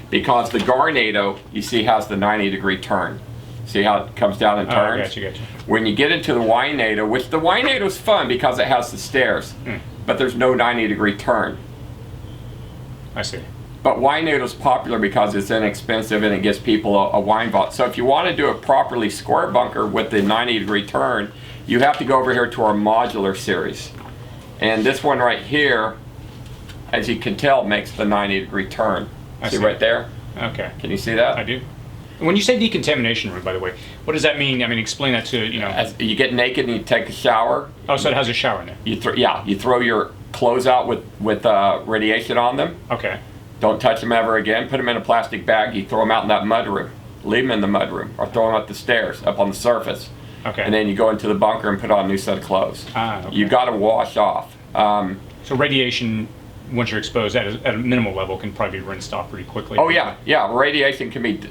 Speaker 2: because the Garnado, you see, has the 90-degree turn. See how it comes down and turns?
Speaker 1: Gotcha.
Speaker 2: When you get into the Wynado, which the Wynado is fun because it has the stairs, but there's no 90-degree turn.
Speaker 1: I see.
Speaker 2: But Wynado is popular because it's inexpensive and it gives people a wine vault. So if you want to do a properly square bunker with the 90-degree turn, you have to go over here to our modular series. And this one right here, as you can tell, makes the 90-degree turn. See right there?
Speaker 1: Okay.
Speaker 2: Can you see that?
Speaker 1: I do. When you say decontamination room, by the way, what does that mean? I mean, explain that to, you know.
Speaker 2: As you get naked and you take a shower.
Speaker 1: Oh, so it has a shower in it.
Speaker 2: You throw your clothes out with radiation on them.
Speaker 1: Okay.
Speaker 2: Don't touch them ever again. Put them in a plastic bag. You throw them out in that mud room. Leave them in the mud room, or throw them up the stairs, up on the surface.
Speaker 1: Okay.
Speaker 2: And then you go into the bunker and put on a new set of clothes.
Speaker 1: Okay.
Speaker 2: You got to wash off.
Speaker 1: So radiation, once you're exposed at a minimal level, can probably be rinsed off pretty quickly.
Speaker 2: Oh yeah. Radiation can be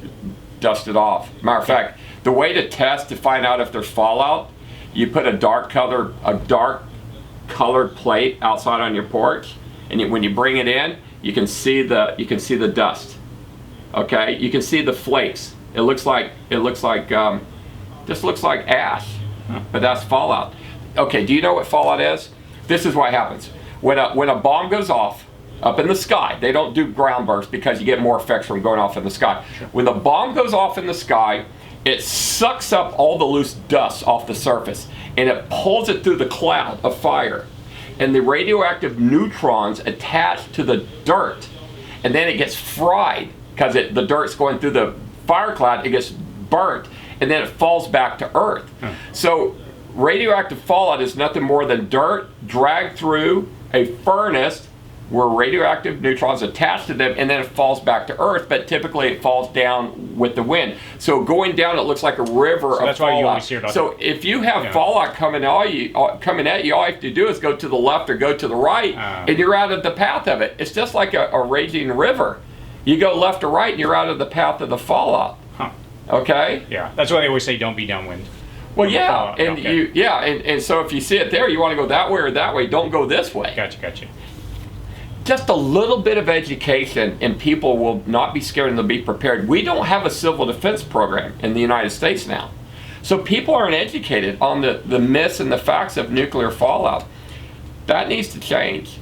Speaker 2: dusted off. Matter of fact, the way to test to find out if there's fallout, you put a dark colored plate outside on your porch, and when you bring it in, you can see the dust. Okay, you can see the flakes. It looks like just looks like ash, but that's fallout. Okay, do you know what fallout is? This is what happens when a bomb goes off up in the sky. They don't do ground bursts because you get more effects from going off in the sky.
Speaker 1: Sure.
Speaker 2: When the bomb goes off in the sky, it sucks up all the loose dust off the surface and it pulls it through the cloud of fire. And the radioactive neutrons attach to the dirt, and then it gets fried because the dirt's going through the fire cloud. It gets burnt, and then it falls back to Earth. So radioactive fallout is nothing more than dirt dragged through a furnace where radioactive neutrons attach to them, and then it falls back to Earth, but typically it falls down with the wind. So going down, it looks like a river of
Speaker 1: that's
Speaker 2: fallout.
Speaker 1: why you always hear about
Speaker 2: so if you have fallout coming at you, all you have to do is go to the left or go to the right, and you're out of the path of it. It's just like a raging river. You go left or right, and you're out of the path of the fallout.
Speaker 1: Huh.
Speaker 2: Okay?
Speaker 1: Yeah, that's why they always say don't be downwind.
Speaker 2: Well, yeah, and and so if you see it there, you want to go that way or that way. Don't go this way.
Speaker 1: Gotcha.
Speaker 2: Just a little bit of education and people will not be scared and they'll be prepared. We don't have a civil defense program in the United States now. So people aren't educated on the myths and the facts of nuclear fallout. That needs to change.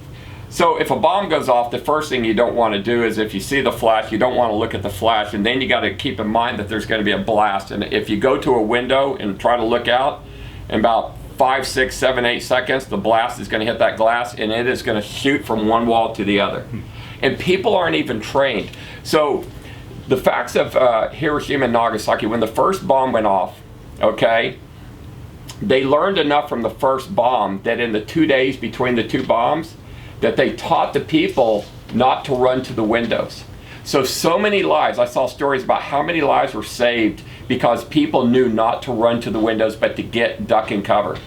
Speaker 2: So if a bomb goes off, the first thing you don't want to do is, if you see the flash, you don't want to look at the flash, and then you got to keep in mind that there's going to be a blast. And if you go to a window and try to look out, in about 5, 6, 7, 8 seconds, the blast is going to hit that glass and it is going to shoot from one wall to the other. And people aren't even trained. So the facts of Hiroshima and Nagasaki, when the first bomb went off, okay, they learned enough from the first bomb that in the 2 days between the two bombs, that they taught the people not to run to the windows. So many lives, I saw stories about how many lives were saved because people knew not to run to the windows but to duck and cover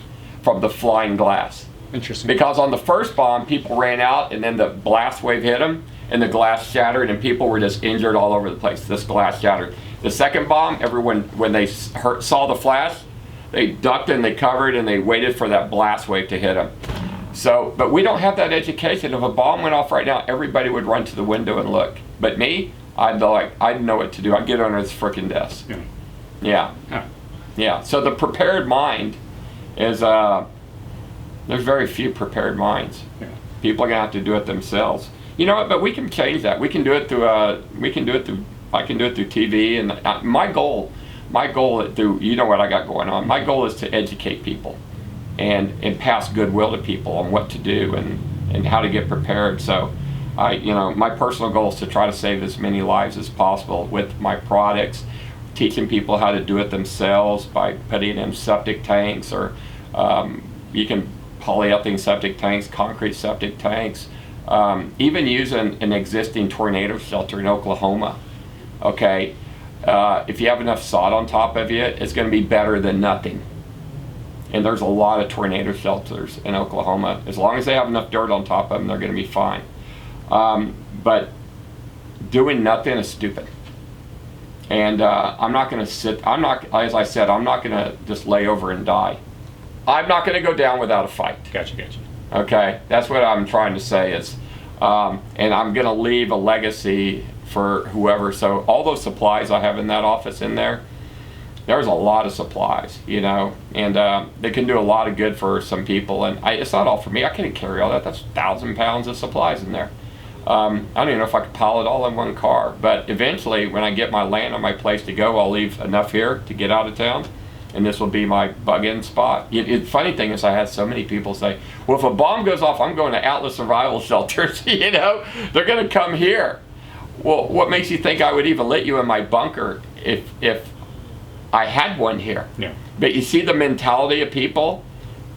Speaker 2: from the flying glass.
Speaker 1: Interesting.
Speaker 2: Because on the first bomb, people ran out and then the blast wave hit them and the glass shattered and people were just injured all over the place. This glass shattered. The second bomb, everyone, when they saw the flash, they ducked and they covered and they waited for that blast wave to hit them. So, but we don't have that education. If a bomb went off right now, everybody would run to the window and look. But me, I'd know what to do. I'd get under this frickin' desk. Yeah. So the prepared mind is, there's very few prepared minds.
Speaker 1: Yeah.
Speaker 2: People are gonna have to do it themselves. You know what? But we can change that. We can do it through. I can do it through TV. And my goal through, you know what I got going on. My goal is to educate people, and pass goodwill to people on what to do and how to get prepared. So, my personal goal is to try to save as many lives as possible with my products, teaching people how to do it themselves by putting in septic tanks, or you can polyethylene septic tanks, concrete septic tanks, even using an existing tornado shelter in Oklahoma. Okay, if you have enough sod on top of you, it's going to be better than nothing. And there's a lot of tornado shelters in Oklahoma. As long as they have enough dirt on top of them, they're going to be fine. But doing nothing is stupid. And I'm not going to sit, as I said, I'm not going to just lay over and die. I'm not going to go down without a fight.
Speaker 1: Gotcha.
Speaker 2: Okay, that's what I'm trying to say is, and I'm going to leave a legacy for whoever. So all those supplies I have in that office in there, there's a lot of supplies, you know, and they can do a lot of good for some people. And it's not all for me. I can't carry all that. That's 1,000 pounds of supplies in there. I don't even know if I could pile it all in one car. But eventually, when I get my land and my place to go, I'll leave enough here to get out of town. And this will be my bug-in spot. The funny thing is I had so many people say, well, if a bomb goes off, I'm going to Atlas Survival Shelters, you know? They're going to come here. Well, what makes you think I would even let you in my bunker if I had one here?
Speaker 1: Yeah.
Speaker 2: But you see the mentality of people?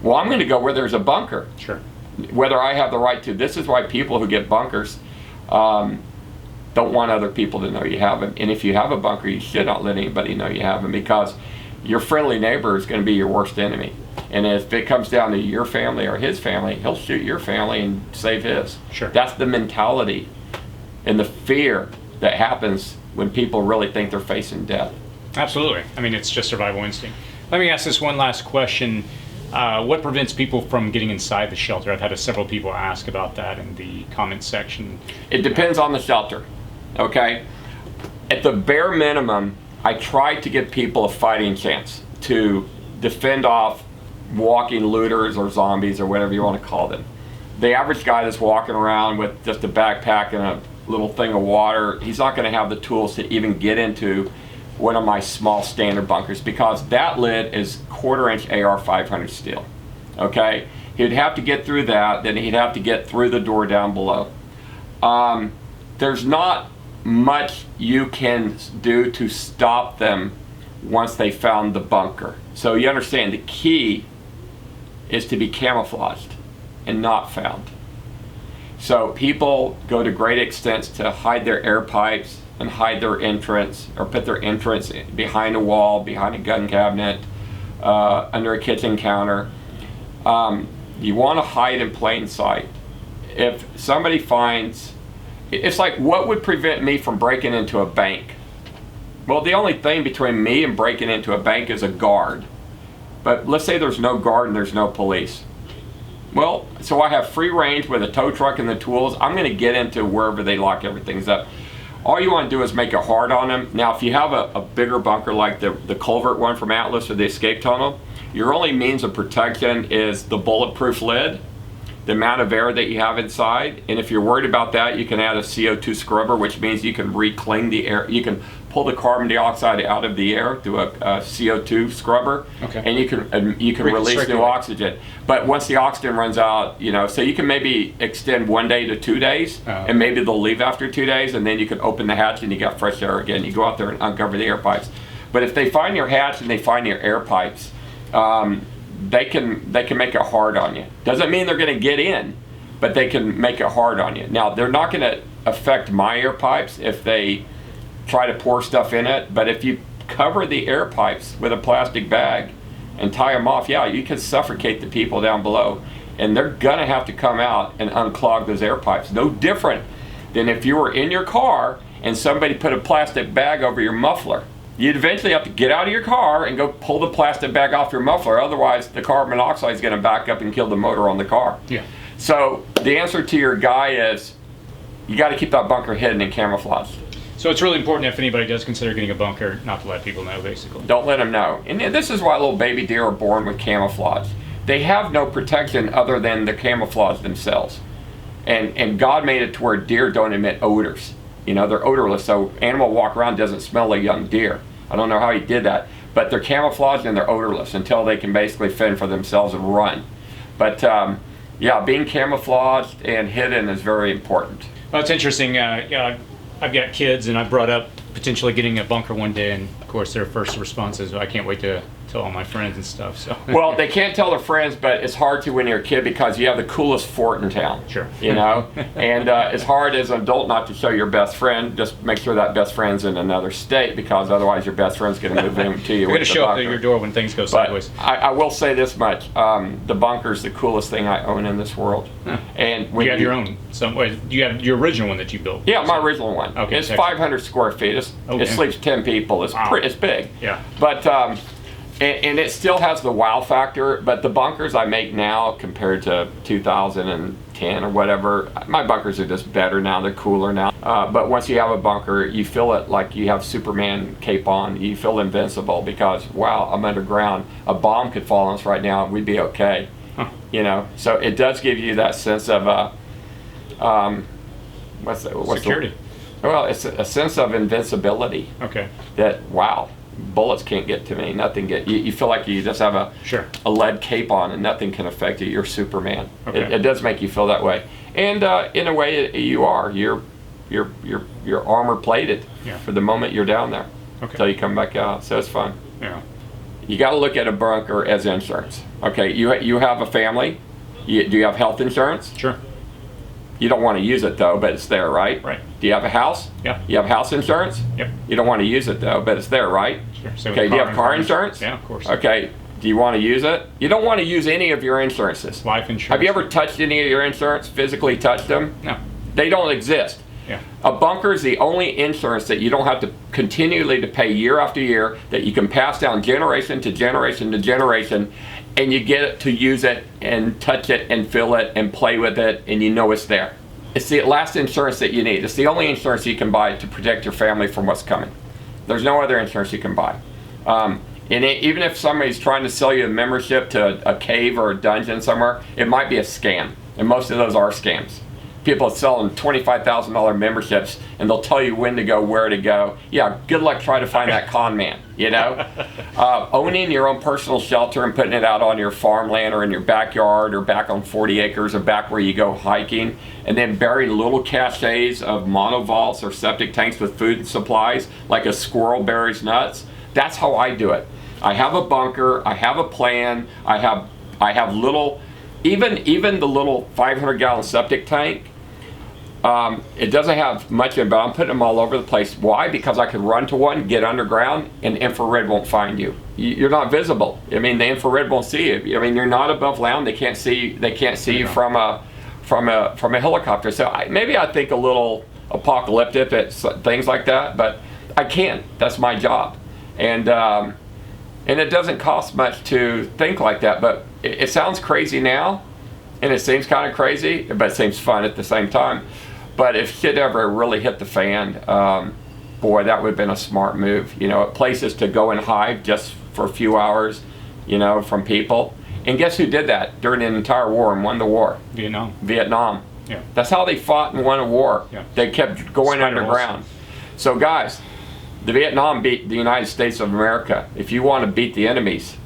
Speaker 2: Well, I'm going to go where there's a bunker.
Speaker 1: Sure.
Speaker 2: Whether I have the right to. This is why people who get bunkers don't want other people to know you have them. And if you have a bunker, you should not let anybody know you have them, because your friendly neighbor is going to be your worst enemy. And if it comes down to your family or his family, he'll shoot your family and save his.
Speaker 1: Sure.
Speaker 2: That's the mentality and the fear that happens when people really think they're facing death.
Speaker 1: Absolutely. I mean, it's just survival instinct. Let me ask this one last question. What prevents people from getting inside the shelter? I've had several people ask about that in the comment section.
Speaker 2: It depends on the shelter, okay? At the bare minimum, I try to give people a fighting chance to defend off walking looters or zombies or whatever you want to call them. The average guy that's walking around with just a backpack and a little thing of water, he's not going to have the tools to even get into one of my small standard bunkers, because that lid is 1/4-inch AR 500 steel. Okay, he'd have to get through that, then he'd have to get through the door down below. There's not much you can do to stop them once they found the bunker. So you understand, the key is to be camouflaged and not found. So people go to great extents to hide their air pipes and hide their entrance, or put their entrance behind a wall, behind a gun cabinet, under a kitchen counter. You want to hide in plain sight. If somebody finds, it's like, what would prevent me from breaking into a bank? Well, the only thing between me and breaking into a bank is a guard. But let's say there's no guard and there's no police. Well, so I have free range with a tow truck and the tools. I'm going to get into wherever they lock everything up. All you want to do is make it hard on them. Now, if you have a bigger bunker like the culvert one from Atlas or the escape tunnel, your only means of protection is the bulletproof lid, the amount of air that you have inside. And if you're worried about that, you can add a CO2 scrubber, which means you can reclaim the air. You can pull the carbon dioxide out of the air through a CO2 scrubber,
Speaker 1: okay,
Speaker 2: and you can release new oxygen. But once the oxygen runs out, you know, so you can maybe extend 1 day to 2 days, and maybe they'll leave after 2 days, and then you can open the hatch and you got fresh air again. You go out there and uncover the air pipes. But if they find your hatch and they find your air pipes, they can make it hard on you. Doesn't mean they're going to get in, but they can make it hard on you. Now, they're not going to affect my air pipes if they try to pour stuff in it, but if you cover the air pipes with a plastic bag and tie them off, yeah, you can suffocate the people down below, and they're gonna have to come out and unclog those air pipes. No different than if you were in your car and somebody put a plastic bag over your muffler. You'd eventually have to get out of your car and go pull the plastic bag off your muffler, otherwise the carbon monoxide is gonna back up and kill the motor on the car.
Speaker 1: Yeah.
Speaker 2: So the answer to your guy is, you gotta keep that bunker hidden and camouflaged.
Speaker 1: So it's really important, if anybody does consider getting a bunker, not to let people know, basically.
Speaker 2: Don't let them know. And this is why little baby deer are born with camouflage. They have no protection other than the camouflage themselves. And God made it to where deer don't emit odors. You know, they're odorless, so animal walk around doesn't smell like young deer. I don't know how he did that. But they're camouflaged and they're odorless until they can basically fend for themselves and run. But yeah, being camouflaged and hidden is very important.
Speaker 1: Well, it's interesting. I've got kids, and I brought up potentially getting a bunker one day, and of course their first response is, I can't wait to tell all my friends and stuff. So
Speaker 2: Well, they can't tell their friends, but it's hard to when you're a kid because you have the coolest fort in town.
Speaker 1: Sure.
Speaker 2: You know, and it's hard as an adult not to show your best friend. Just make sure that best friend's in another state, because otherwise your best friend's going to move in to you.
Speaker 1: you're going to show up at your door when things go sideways.
Speaker 2: I will say this much: the bunker's the coolest thing I own in this world.
Speaker 1: Huh.
Speaker 2: And when
Speaker 1: you have your own. You have your original one that you built.
Speaker 2: Yeah, my original one.
Speaker 1: Okay,
Speaker 2: it's 500 square feet. It sleeps 10 people. It's
Speaker 1: Wow.
Speaker 2: it's big.
Speaker 1: Yeah.
Speaker 2: But and it still has the wow factor. But the bunkers I make now compared to 2010 or whatever, my bunkers are just better now. They're cooler now. But once you have a bunker, you feel it like you have Superman cape on. You feel invincible because, wow, I'm underground. A bomb could fall on us right now and we'd be okay.
Speaker 1: Huh.
Speaker 2: You know, so it does give you that sense of what's
Speaker 1: Security.
Speaker 2: Well, it's a sense of invincibility.
Speaker 1: Okay.
Speaker 2: That, wow, bullets can't get to me. Nothing you feel like you just have a lead cape on and nothing can affect you. You're Superman.
Speaker 1: Okay.
Speaker 2: It does make you feel that way, and in a way, you are. You're armor plated for the moment you're down there until you come back out. So it's fun.
Speaker 1: Yeah.
Speaker 2: You got to look at a bunker as insurance. Okay, you have a family. Do you have health insurance?
Speaker 1: Sure.
Speaker 2: You don't want to use it though, but it's there, right?
Speaker 1: Right.
Speaker 2: Do you have a house?
Speaker 1: Yeah.
Speaker 2: You have house insurance?
Speaker 1: Yep.
Speaker 2: You don't want to use it though, but it's there, right?
Speaker 1: Sure. So
Speaker 2: Okay, do you have car insurance?
Speaker 1: Yeah, of course.
Speaker 2: Okay, do you want to use it? You don't want to use any of your insurances.
Speaker 1: Life insurance.
Speaker 2: Have you ever touched any of your insurance, physically touched them?
Speaker 1: No.
Speaker 2: They don't exist.
Speaker 1: Yeah.
Speaker 2: A bunker is the only insurance that you don't have to continually to pay year after year, that you can pass down generation to generation to generation, and you get it to use it and touch it and feel it and play with it, and you know it's there. It's the last insurance that you need. It's the only insurance you can buy to protect your family from what's coming. There's no other insurance you can buy. Even if somebody's trying to sell you a membership to a cave or a dungeon somewhere, it might be a scam. And most of those are scams. People are selling $25,000 memberships and they'll tell you when to go, where to go. Yeah, good luck trying to find that con man, you know? Owning your own personal shelter and putting it out on your farmland or in your backyard or back on 40 acres or back where you go hiking, and then burying little caches of monovaults or septic tanks with food and supplies like a squirrel buries nuts. That's how I do it. I have a bunker, I have a plan, I have little, even the little 500-gallon septic tank, it doesn't have much in it, but I'm putting them all over the place. Why? Because I could run to one, get underground, and infrared won't find you. You're not visible. I mean, the infrared won't see you. I mean, you're not above ground. They can't see you from a helicopter. So maybe I think a little apocalyptic at things like that, but I can't. That's my job, and it doesn't cost much to think like that. But it sounds crazy now, and it seems kind of crazy, but it seems fun at the same time. But if shit ever really hit the fan, boy, that would have been a smart move. You know, places to go and hide just for a few hours, you know, from people. And guess who did that during an entire war and won the war? Vietnam.
Speaker 1: Yeah.
Speaker 2: That's how they fought and won a war.
Speaker 1: Yeah.
Speaker 2: They kept going underground. So guys, the Vietnam beat the United States of America. If you want to beat the enemies,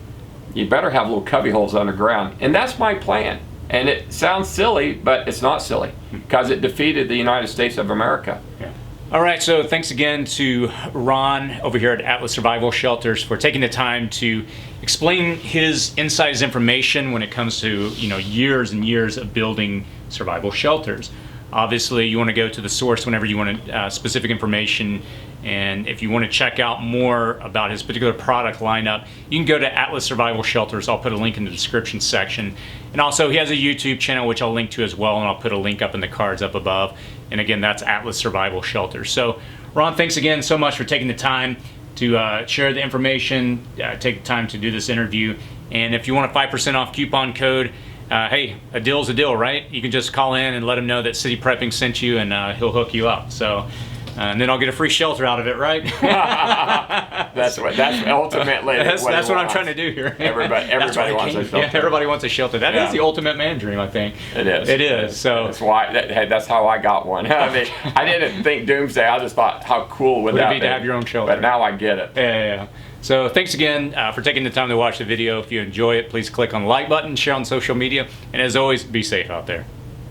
Speaker 2: you better have little cubby holes underground. And that's my plan. And it sounds silly, but it's not silly, because it defeated the United States of America.
Speaker 1: Yeah. All right, so thanks again to Ron over here at Atlas Survival Shelters for taking the time to explain his insights information when it comes to, you know, years and years of building survival shelters. Obviously, you want to go to the source whenever you want specific information, and if you want to check out more about his particular product lineup, you can go to Atlas Survival Shelters. I'll put a link in the description section. And also, he has a YouTube channel, which I'll link to as well, and I'll put a link up in the cards up above. And again, that's Atlas Survival Shelters. So, Ron, thanks again so much for taking the time to share the information, take the time to do this interview. And if you want a 5% off coupon code, hey, a deal's a deal, right? You can just call in and let him know that City Prepping sent you, and he'll hook you up. So, and then I'll get a free shelter out of it, right?
Speaker 2: That's ultimately
Speaker 1: that's what I'm trying to do here.
Speaker 2: Everybody wants a shelter.
Speaker 1: Yeah, everybody wants a shelter. That is the ultimate man dream, I think.
Speaker 2: It is.
Speaker 1: It is. So
Speaker 2: that's why. That's how I got one. I mean, I didn't think doomsday. I just thought, how cool would that be
Speaker 1: to have your own shelter?
Speaker 2: But now I get it.
Speaker 1: Yeah. So thanks again for taking the time to watch the video. If you enjoy it, please click on the like button, share on social media, and as always, be safe out there.